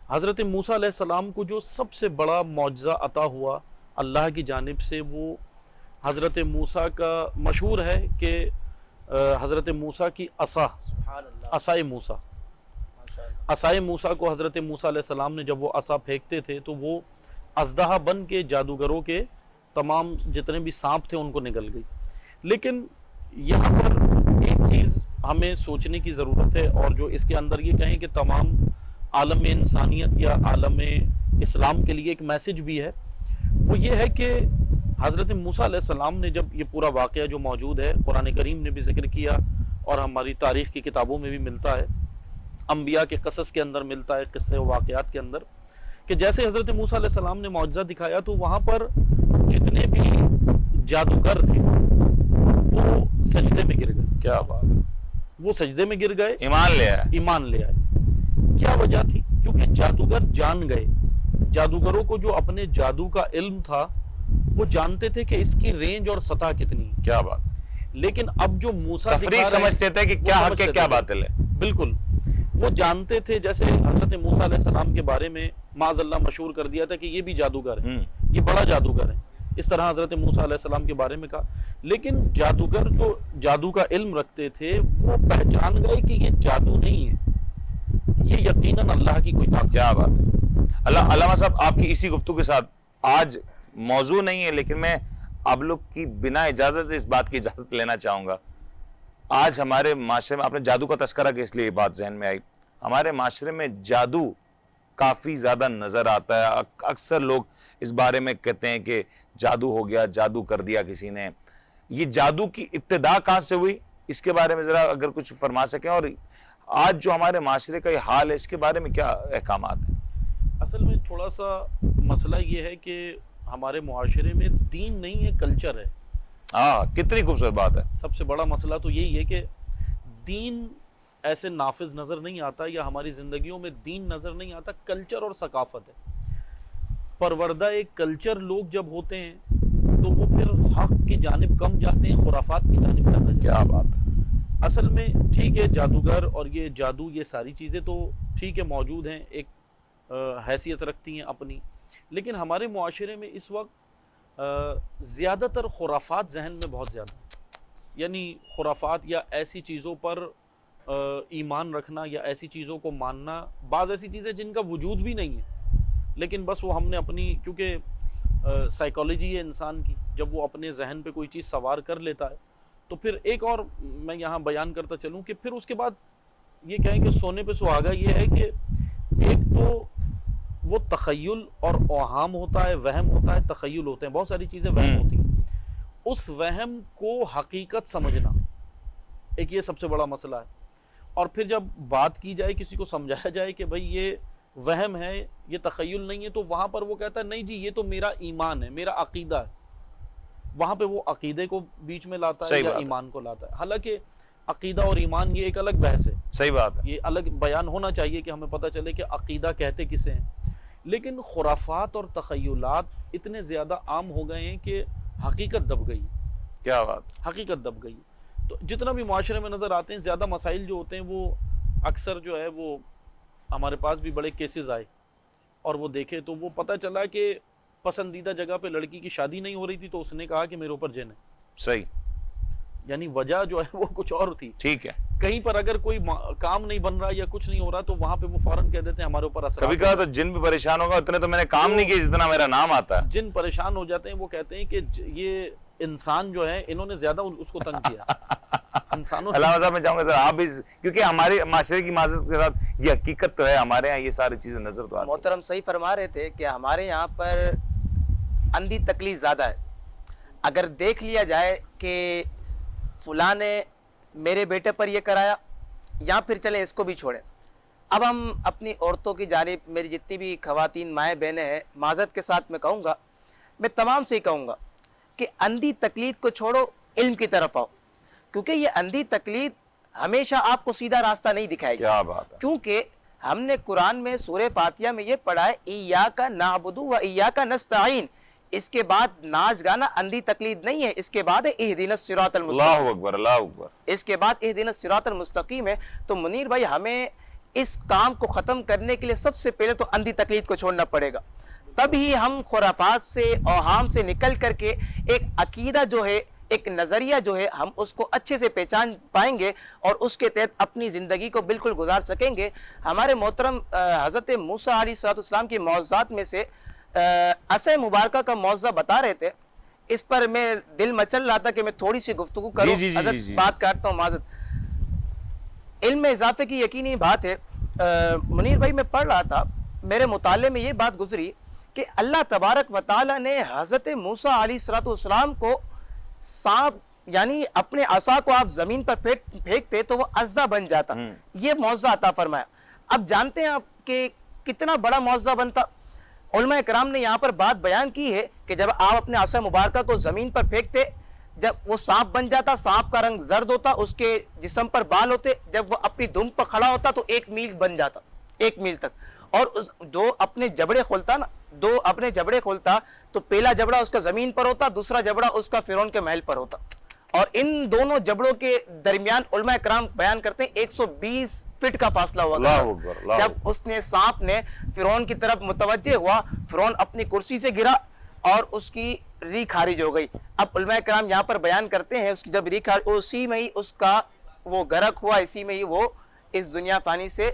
حضرت موسیٰ علیہ السلام کو جو سب سے بڑا معجزہ عطا ہوا اللہ کی جانب سے, وہ حضرت موسیٰ کا مشہور ہے کہ حضرت موسیٰ کی عصائے موسیٰ, عصائے موسیٰ کو حضرت موسیٰ علیہ السلام نے جب وہ عصا پھینکتے تھے تو وہ اژدہا بن کے جادوگروں کے تمام جتنے بھی سانپ تھے ان کو نگل گئی. لیکن یہاں پر ایک چیز ہمیں سوچنے کی ضرورت ہے, اور جو اس کے اندر یہ کہیں کہ تمام عالم انسانیت یا عالم اسلام کے لیے ایک میسج بھی ہے, وہ یہ ہے کہ حضرت موسیٰ علیہ السلام نے جب یہ پورا واقعہ جو موجود ہے قرآن کریم نے بھی ذکر کیا اور ہماری تاریخ کی کتابوں میں بھی ملتا ہے, انبیاء کے قصص کے اندر ملتا ہے, قصے و واقعات کے اندر, کہ جیسے حضرت موسیٰ علیہ السلام نے معجزہ دکھایا تو وہاں پر جتنے بھی جادوگر تھے وہ سجدے میں گر گئے. کیا بات, وہ سجدے میں گر گئے, ایمان لے آئے. کیا وجہ تھی؟ کیونکہ جادوگر جان گئے, جادوگروں کو جو اپنے جادو کا علم تھا وہ جانتے تھے کہ اس کی رینج اور سطح کتنی ہے.
کیا بات.
لیکن اب جو موسیٰ
تفریق سمجھتے تھے کہ کیا حق ہے کیا باطل ہے.
بالکل, وہ جانتے تھے. جیسے حضرت موسیٰ علیہ السلام کے بارے میں معاذ اللہ مشہور کر دیا تھا کہ یہ بھی جادوگر ہے, یہ بڑا جادوگر ہے, اس طرح حضرت موسیٰ علیہ السلام کے بارے میں کہا. لیکن جادوگر جو جادو کا علم رکھتے تھے وہ پہچان گئے کہ یہ جادو نہیں ہے, یہ یقیناً اللہ کی کوئی طاقت.
کیا بات ہے. علامہ صاحب آپ کی اسی گفتگو کے ساتھ آج موضوع نہیں ہے, لیکن میں آپ لوگ کی بنا اجازت اس بات کی اجازت لینا چاہوں گا. آج ہمارے معاشرے میں آپ نے جادو کا تذکرہ کہ اس لیے یہ بات ذہن میں آئی, ہمارے معاشرے میں جادو کافی زیادہ نظر آتا ہے. اکثر لوگ اس بارے میں کہتے ہیں کہ جادو ہو گیا, جادو کر دیا کسی نے. یہ جادو کی ابتدا کہاں سے ہوئی, اس کے بارے میں ذرا اگر کچھ فرما سکیں, اور آج جو ہمارے معاشرے کا یہ حال ہے اس کے بارے میں کیا احکامات ہیں.
اصل میں تھوڑا سا مسئلہ یہ ہے کہ ہمارے معاشرے میں دین نہیں ہے, کلچر ہے.
کتنی خوبصورت بات ہے.
سب سے بڑا مسئلہ تو یہی ہے کہ دین ایسے نافذ نظر نہیں آتا, یا ہماری زندگیوں میں دین نظر نہیں آتا, کلچر اور ثقافت ہے. پروردہ ایک کلچر لوگ جب ہوتے ہیں تو وہ پھر حق کی جانب کم جاتے ہیں, خرافات کی جانب زیادہ.
کیا بات ہے.
اصل میں ٹھیک ہے جادوگر اور یہ جادو یہ ساری چیزیں تو ٹھیک ہے موجود ہیں, ایک حیثیت رکھتی ہیں اپنی, لیکن ہمارے معاشرے میں اس وقت زیادہ تر خرافات ذہن میں بہت زیادہ, یعنی خرافات یا ایسی چیزوں پر ایمان رکھنا یا ایسی چیزوں کو ماننا. بعض ایسی چیزیں جن کا وجود بھی نہیں ہے, لیکن بس وہ ہم نے اپنی, کیونکہ سائیکالوجی ہے انسان کی, جب وہ اپنے ذہن پہ کوئی چیز سوار کر لیتا ہے تو پھر ایک اور میں یہاں بیان کرتا چلوں کہ پھر اس کے بعد یہ کہیں کہ سونے پہ سہاگا یہ ہے کہ ایک تو وہ تخیل اور اوہام ہوتا ہے, وہم ہوتا ہے, تخیل ہوتے ہیں, بہت ساری چیزیں وہم ہوتی ہیں. اس وہم کو حقیقت سمجھنا ایک یہ سب سے بڑا مسئلہ ہے. اور پھر جب بات کی جائے، کسی کو سمجھایا جائے کہ بھائی یہ وہم ہے، یہ تخیل نہیں ہے، تو وہاں پر وہ کہتا ہے نہیں جی یہ تو میرا ایمان ہے، میرا عقیدہ ہے. وہاں پہ وہ عقیدے کو بیچ میں لاتا ہے یا ایمان کو لاتا ہے. حالانکہ عقیدہ اور ایمان یہ ایک الگ بحث ہے.
صحیح بات ہے.
یہ الگ بیان ہونا چاہیے کہ ہمیں پتہ چلے کہ عقیدہ کہتے کسے ہیں. لیکن خرافات اور تخیلات اتنے زیادہ عام ہو گئے ہیں کہ حقیقت دب گئی.
کیا بات.
حقیقت دب گئی. تو جتنا بھی معاشرے میں نظر آتے ہیں، زیادہ مسائل جو ہوتے ہیں وہ اکثر جو ہے وہ ہمارے پاس بھی بڑے کیسز آئے اور وہ دیکھے تو وہ پتہ چلا کہ پسندیدہ جگہ پہ لڑکی کی شادی نہیں ہو رہی تھی تو اس نے کہا کہ میرے اوپر جن ہے.
صحیح.
یعنی وجہ جو ہے وہ کچھ اور تھی.
ٹھیک ہے.
کہیں پر اگر کوئی کام نہیں بن رہا یا کچھ نہیں ہو رہا تو وہاں پہ وہ فوراً کہہ دیتے ہیں ہمارے اوپر اثر.
کبھی کہا تو جن بھی پریشان ہوگا اتنے تو میں نے کام نہیں کیا جتنا میرا نام آتا ہے.
جن پریشان ہو جاتے ہیں وہ کہتے ہیں کہ یہ انسان جو ہے انہوں نے زیادہ اس کو تنگ کیا. انسانوں
علامہ صاحب میں چاہوں گا سر آپ بھی، کیونکہ ہمارے معاشرے کی معذرت کے ساتھ یہ حقیقت تو ہے، ہمارے یہاں یہ ساری چیزیں نظر تو آتی.
محترم صحیح فرما رہے تھے کہ ہمارے یہاں پر اندھی تقلید زیادہ ہے. اگر دیکھ لیا جائے کہ فلاں نے میرے بیٹے پر یہ کرایا، یا پھر چلیں اس کو بھی چھوڑیں. اب ہم اپنی عورتوں کی جانب، میری جتنی بھی خواتین مائیں بہنیں ہیں، معذرت کے ساتھ میں کہوں گا، میں تمام سے ہی کہوں گا کہ اندھی تقلید کو چھوڑو، علم کی طرف آؤ. کیونکہ یہ اندھی تقلید ہمیشہ آپ کو سیدھا راستہ نہیں دکھائے گی.
کیا بات ہے.
کیونکہ ہم نے قرآن میں سورہ فاتحہ میں یہ پڑھا ہے ایاک نعبد و ایاک نستعین. اس کے بعد ناچ گانا اندھی تقلید نہیں ہے، اس کے بعد ہے اہدنا الصراط المستقیم.
اللہ اکبر، اللہ اکبر.
اس کے بعد اہدنا الصراط المستقیم ہے. تو منیر بھائی ہمیں اس کام کو ختم کرنے کے لیے سب سے پہلے تو اندھی تقلید کو چھوڑنا پڑے گا. تب ہی ہم خرافات سے، اوہام سے نکل کر کے ایک عقیدہ جو ہے، ایک نظریہ جو ہے، ہم اس کو اچھے سے پہچان پائیں گے اور اس کے تحت اپنی زندگی کو بالکل گزار سکیں گے. ہمارے محترم حضرت موسیٰ علیہ السلام کی معجزات میں سے عصا مبارکہ کا معجزہ بتا رہے تھے. اس پر میں دل مچل رہا تھا کہ میں تھوڑی سی گفتگو کروں. حضرت بات کرتا ہوں معذرت. علم میں اضافے کی یقینی بات ہے. منیر بھائی میں پڑھ رہا تھا، میرے مطالعے میں یہ بات گزری کہ اللہ تبارک و تعالیٰ نے حضرت موسیٰ علیہ السلام کو سانپ، یعنی اپنے عصا کو آپ زمین پر پھینکتے تو وہ اژدہا بن جاتا، یہ معجزہ عطا فرمایا. اب جانتے ہیں آپ کہ کتنا بڑا معجزہ بنتا. علماء کرام نے یہاں پر بات بیان کی ہے کہ جب آپ اپنے عصا مبارکہ کو زمین پر پھینکتے، جب وہ سانپ بن جاتا، سانپ کا رنگ زرد ہوتا، اس کے جسم پر بال ہوتے، جب وہ اپنی دم پر کھڑا ہوتا تو 1 میل بن جاتا، 1 میل تک. اور دو اپنے جبڑے کھولتا تو پہلا جبڑا اس کا زمین پر ہوتا، دوسرا جبڑا اس کا فرعون کے محل پر ہوتا. اور ان دونوں جبڑوں کے درمیان علماء کرام بیان کرتے ہیں 120 فٹ کا فاصلہ ہوا. جب اس نے سانپ نے فرعون کی طرف متوجہ ہوا، فرعون اپنی کرسی سے گرا اور اس کی ریح خارج ہو گئی. اب علماء کرام یہاں پر بیان کرتے ہیں اس کی جب ریح خارج، اسی میں ہی اس کا وہ غرق ہوا، اسی میں ہی وہ اس دنیا فانی سے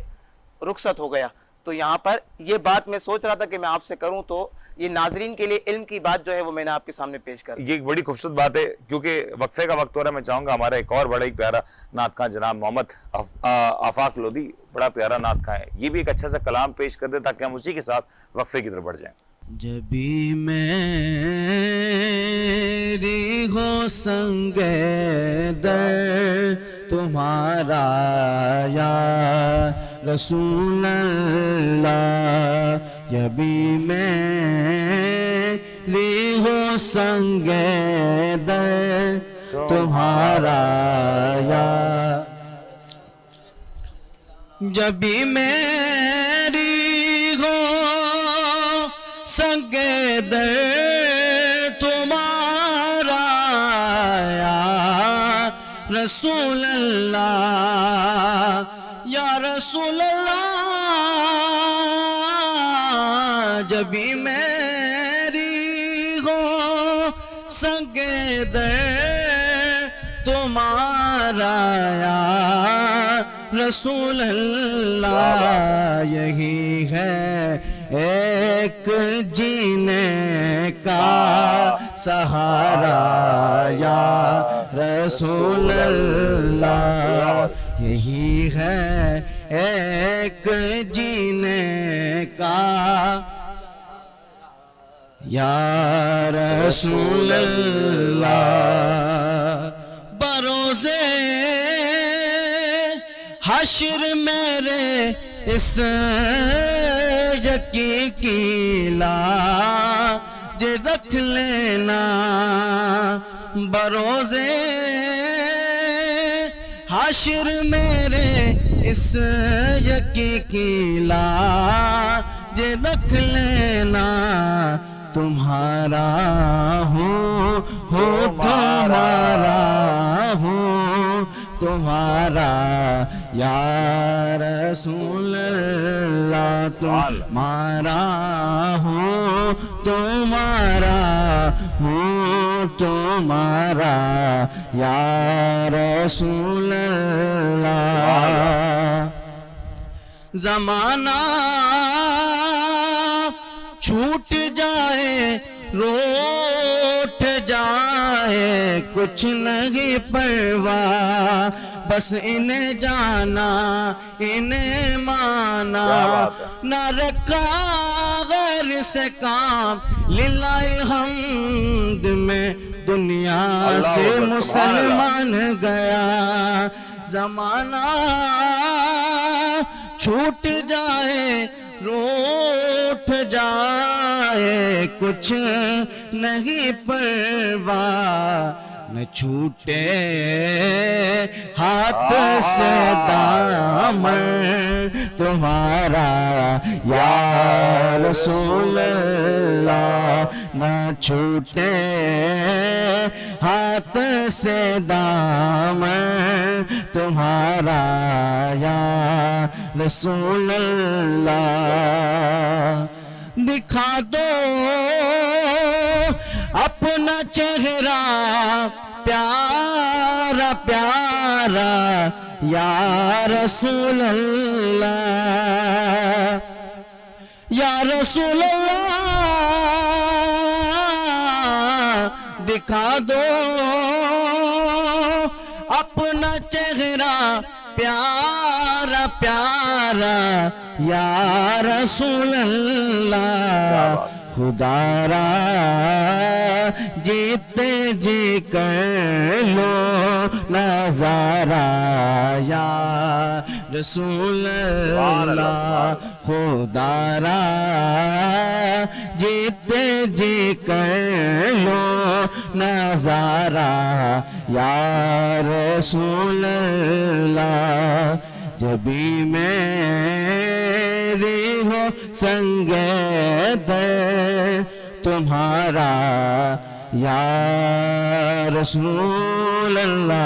رخصت ہو گیا. تو یہاں پر یہ بات میں سوچ رہا تھا کہ میں آپ سے کروں، تو یہ ناظرین کے لیے علم کی بات جو ہے وہ میں نے آپ کے سامنے پیش کر.
یہ ایک بڑی خوبصورت بات ہے، کیونکہ وقفے کا وقت ہو رہا ہے. میں چاہوں گا ہمارا ایک اور بڑا ہی پیارا نعت خواں جناب محمد آفاق لودھی، بڑا پیارا نعت خواں ہے، یہ بھی ایک اچھا سا کلام پیش کر دے تاکہ ہم اسی کے ساتھ وقفے کی طرف بڑھ جائیں.
جبھی میری ہو سنگ در تمہارا یا رسول اللہ، جبھی میری ہو سنگ در تمہارا یا، جبھی میری ہو سنگ در تمہارا یا رسول اللہ، یا رسول اللہ، جبھی میری ہو سنگ در تمہارا یا رسول اللہ، یہی ہے ایک جینے کا سہارا یا رسول اللہ، یہی ہے ایک جینے کا یا رسول اللہ. بروزے حشر میرے اس یقین کی لاج رکھ لینا بروزے حشر میرے اس یقین کی لاج رکھ لینا تمہارا ہوں تمہارا ہوں تمہارا یا رسول اللہ تمہارا ہوں تمہارا ہوں تمہارا یا رسول اللہ زمانہ چھوٹ جائے روٹ جائے کچھ نہیں پرواہ بس انہیں جانا انہیں مانا نہ رکھا غیر سے کام للہ الحمد میں دنیا سے مسلمان گیا زمانہ چھوٹ جائے روٹ جائے کچھ نہیں پرواہ نہ چھوٹے ہاتھ سے دامن تمہارا یا رسول اللہ نہ چھوٹے ہاتھ سے دامن تمہارا یا رسول اللہ دکھا دو اپنا چہرہ پیارا پیارا یا رسول اللہ یا رسول اللہ دکھا دو اپنا چہرہ پیارا پیارا یا رسول اللہ خدا را جیتے جی کر لو نظارہ یا رسول اللہ خدا را جیتے جی کر لو نظارہ یا رسول اللہ جبھی میری ہو سنگ در تمہارا یا رسول اللہ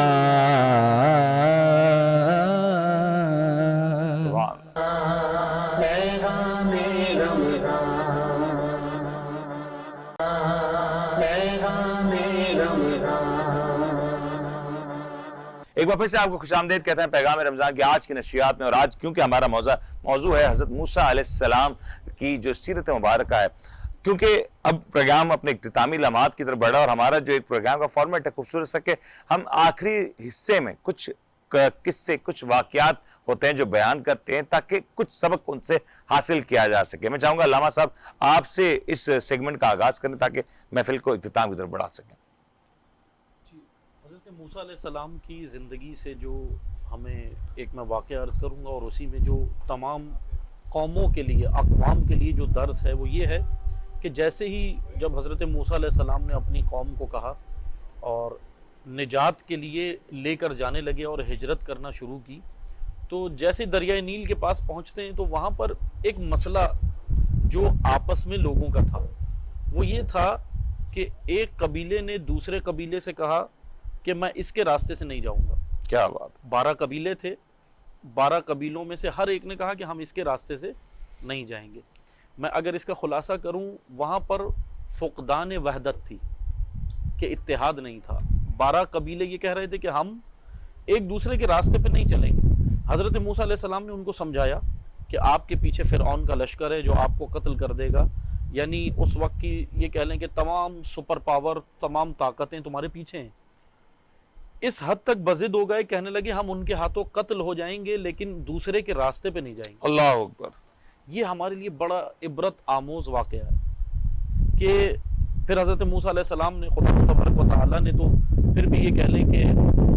ایک بار پھر سے آپ کو خوش آمدید کہتے ہیں پیغام رمضان کی آج کی نشریات میں اور آج کیونکہ ہمارا موضوع ہے حضرت موسیٰ علیہ السلام کی جو سیرت مبارکہ ہے کیونکہ اب پروگرام اپنے اختتامی لمحات کی طرف بڑھا اور ہمارا جو ایک پروگرام کا فارمیٹ ہے خوبصورت سا کہ ہم آخری حصے میں کچھ قصے کچھ واقعات ہوتے ہیں جو بیان کرتے ہیں تاکہ کچھ سبق ان سے حاصل کیا جا سکے میں چاہوں گا علامہ صاحب آپ سے اس سیگمنٹ کا آغاز کریں تاکہ محفل کو اختتام کی طرف بڑھا سکیں
حضرت موسیٰ علیہ السلام کی زندگی سے جو ہمیں ایک میں واقعہ عرض کروں گا اور اسی میں جو تمام قوموں کے لیے اقوام کے لیے جو درس ہے وہ یہ ہے کہ جیسے ہی جب حضرت موسیٰ علیہ السلام نے اپنی قوم کو کہا اور نجات کے لیے لے کر جانے لگے اور ہجرت کرنا شروع کی تو جیسے دریائے نیل کے پاس پہنچتے ہیں تو وہاں پر ایک مسئلہ جو آپس میں لوگوں کا تھا وہ یہ تھا کہ ایک قبیلے نے دوسرے قبیلے سے کہا کہ میں اس کے راستے سے نہیں جاؤں گا
کیا بات
12 قبیلے تھے 12 قبیلوں میں سے ہر ایک نے کہا کہ ہم اس کے راستے سے نہیں جائیں گے میں اگر اس کا خلاصہ کروں وہاں پر فقدان وحدت تھی کہ اتحاد نہیں تھا 12 قبیلے یہ کہہ رہے تھے کہ ہم ایک دوسرے کے راستے پہ نہیں چلیں گے حضرت موسیٰ علیہ السلام نے ان کو سمجھایا کہ آپ کے پیچھے فرعون کا لشکر ہے جو آپ کو قتل کر دے گا یعنی اس وقت کی یہ کہہ لیں کہ تمام سپر پاور تمام طاقتیں تمہارے پیچھے ہیں اس حد تک بضد ہو گئے کہنے لگے ہم ان کے ہاتھوں قتل ہو جائیں گے لیکن دوسرے کے راستے پہ نہیں جائیں گے
اللہ اکبر
یہ ہمارے لیے بڑا عبرت آموز واقعہ ہے کہ پھر حضرت موسیٰ علیہ السلام نے خدا تبارک و تعالیٰ نے تو پھر بھی یہ کہہ لیں کہ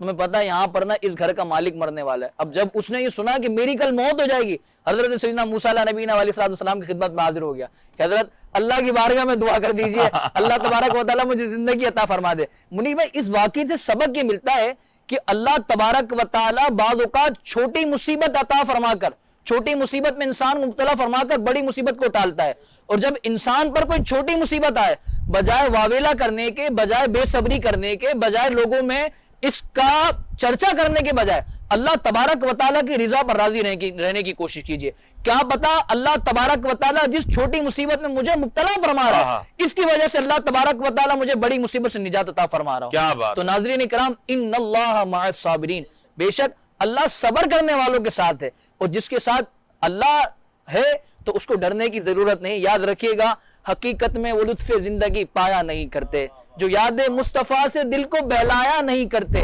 تمہیں پتا ہے یہاں پر نا اس گھر کا مالک مرنے والا ہے. اب جب اس نے یہ سنا کہ میری کل موت ہو جائے گی, حضرت سیدنا موسیٰ علیہ نبینا علیہ السلام کی خدمت میں حاضر ہو گیا کہ حضرت اللہ کی بارگاہ میں دعا کر دیجئے, اللہ تبارک و تعالیٰ مجھے زندگی عطا فرما دے. منیر بھائی اس واقعے سے سبق یہ ملتا ہے کہ اللہ تبارک و تعالیٰ بعض اوقات چھوٹی مصیبت عطا فرما کر, چھوٹی مصیبت میں انسان مبتلا فرما کر بڑی مصیبت کو ٹالتا ہے. اور جب انسان پر کوئی چھوٹی مصیبت آئے, بجائے واویلا کرنے کے, بجائے بے صبری کرنے کے, بجائے لوگوں میں اس کا چرچا کرنے کے بجائے اللہ تبارک و تعالیٰ کی رضا پر راضی رہنے کی کوشش کیجئے. کیا پتا اللہ تبارک و تعالیٰ جس چھوٹی مصیبت میں مجھے مبتلا فرما رہا ہے اس کی وجہ سے اللہ تبارک و تعالیٰ مجھے بڑی مصیبت سے نجات عطا فرما رہا ہو.
کیا بات.
تو ناظرین کرام, ان اللہ مع الصابرین, بے شک اللہ صبر کرنے والوں کے ساتھ ہے. اور جس کے ساتھ اللہ ہے تو اس کو ڈرنے کی ضرورت نہیں. یاد رکھیے گا, حقیقت میں وہ لطف زندگی پایا نہیں کرتے جو یاد مصطفیٰ سے دل کو بہلایا نہیں کرتے,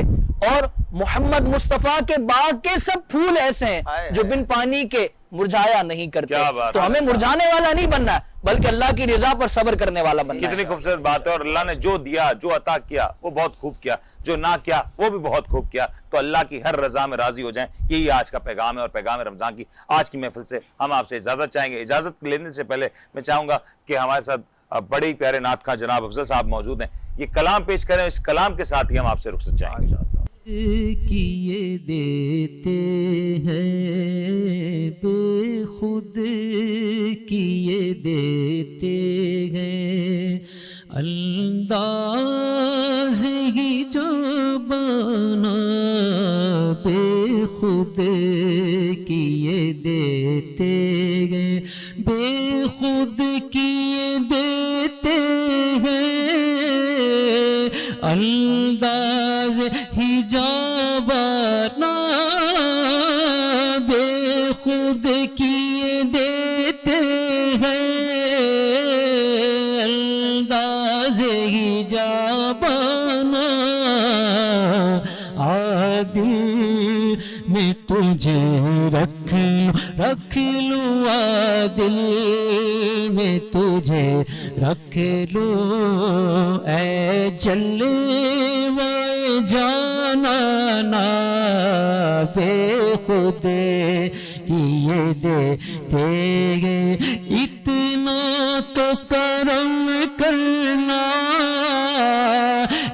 اور محمد مصطفیٰ کے باغ کے سب پھول ایسے ہیں جو بن پانی کے مرجھایا نہیں کرتے. تو ہمیں مرجھانے والا نہیں بننا ہے بلکہ اللہ کی رضا پر صبر کرنے والا بننا ہے.
کتنی خوبصورت بات ہے. اور اللہ نے جو دیا, جو عطا کیا وہ بہت خوب کیا, جو نہ کیا وہ بھی بہت خوب کیا. تو اللہ کی ہر رضا میں راضی ہو جائیں, یہی آج کا پیغام ہے. اور پیغام رمضان کی آج کی محفل سے ہم آپ سے اجازت چاہیں گے. اجازت لینے سے پہلے میں چاہوں گا کہ ہمارے ساتھ بڑے پیارے نعت خواں جناب افضل صاحب موجود ہیں, یہ کلام پیش کریں. اس کلام کے ساتھ ہی ہم آپ سے رخصت چاہیں گے.
کیے دیتے ہیں بے خود کیے دیتے ہیں, انداز ہی جبانا بے خود کیے دیتے ہیں, بے خود کیے دیتے ہیں, انداز ہی جبانا بے خود کیے دیتے ہیں, انداز ہی جبانا عادل میں تجھے رکھ لوں عادل میں تجھے رکھ لوں, اے جلوہ جانانا بے خود کیے دیتے ہیں. اتنا تو کرم کرنا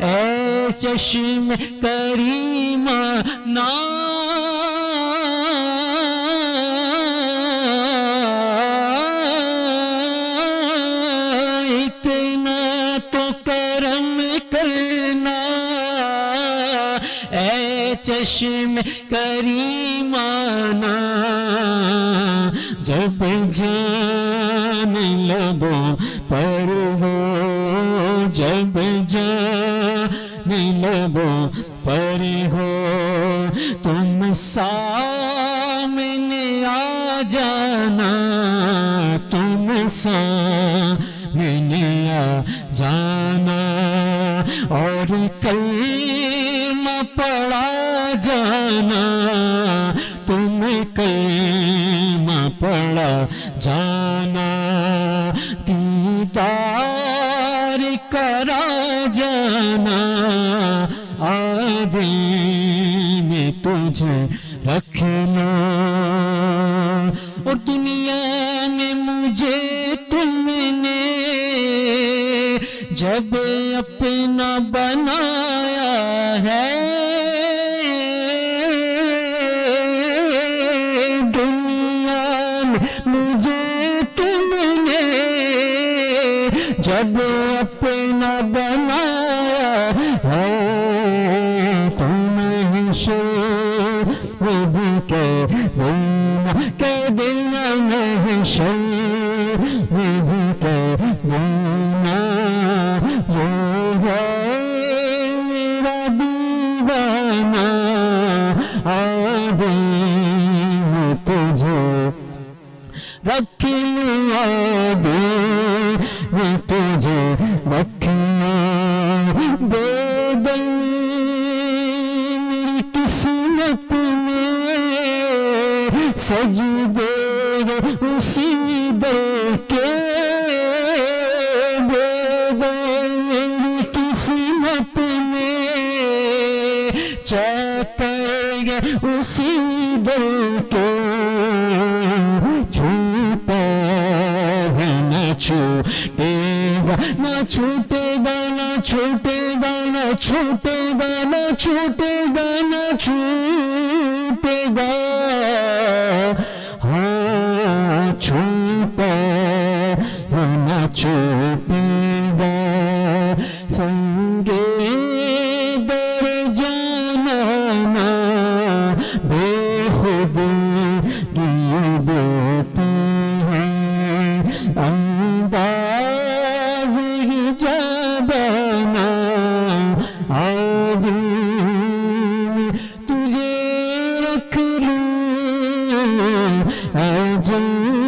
اے چشم کریمہ نا, اتنا تو کرم کرنا اے چشم کریمانہ, جب جان لبوں پر ہو, جب جان لبوں پر ہو, تم سامنے آ جانا, تم سامنے آ جانا, اور کلمہ پڑھا جانا, تم کلمہ پڑھا جانا, دیدار کرا جانا, آدھی میں تجھے رکھنا. اور دنیا نے مجھے تم نے جب اپنا بنایا ہے, دنیا نے مجھے تم نے جب اپنا بنایا ہے, تم بھی کہ دل میں شر بھی کہ دینا, وہ ہے میرا دیوانہ, آدھی میں تجھے رکھ لوں, آدھی میں تجھے رکھنا, بے دل میری قسمت میں سجدے اسی دل کے, بے دل میری قسمت میں
اسی در کے چھوٹا ہے نہ چھوٹے گا نہ چھوٹے گا نہ چھوٹے گا نہ چھوٹے گا نہ چھوٹے گا نہ چھوٹے گا ہاں چھوٹا ہے نہ چھوٹے گا سنگے در جانا نا بے خود کی دیتی ہے انداز جبانا آدمی تجھے رکھ لوں اے جان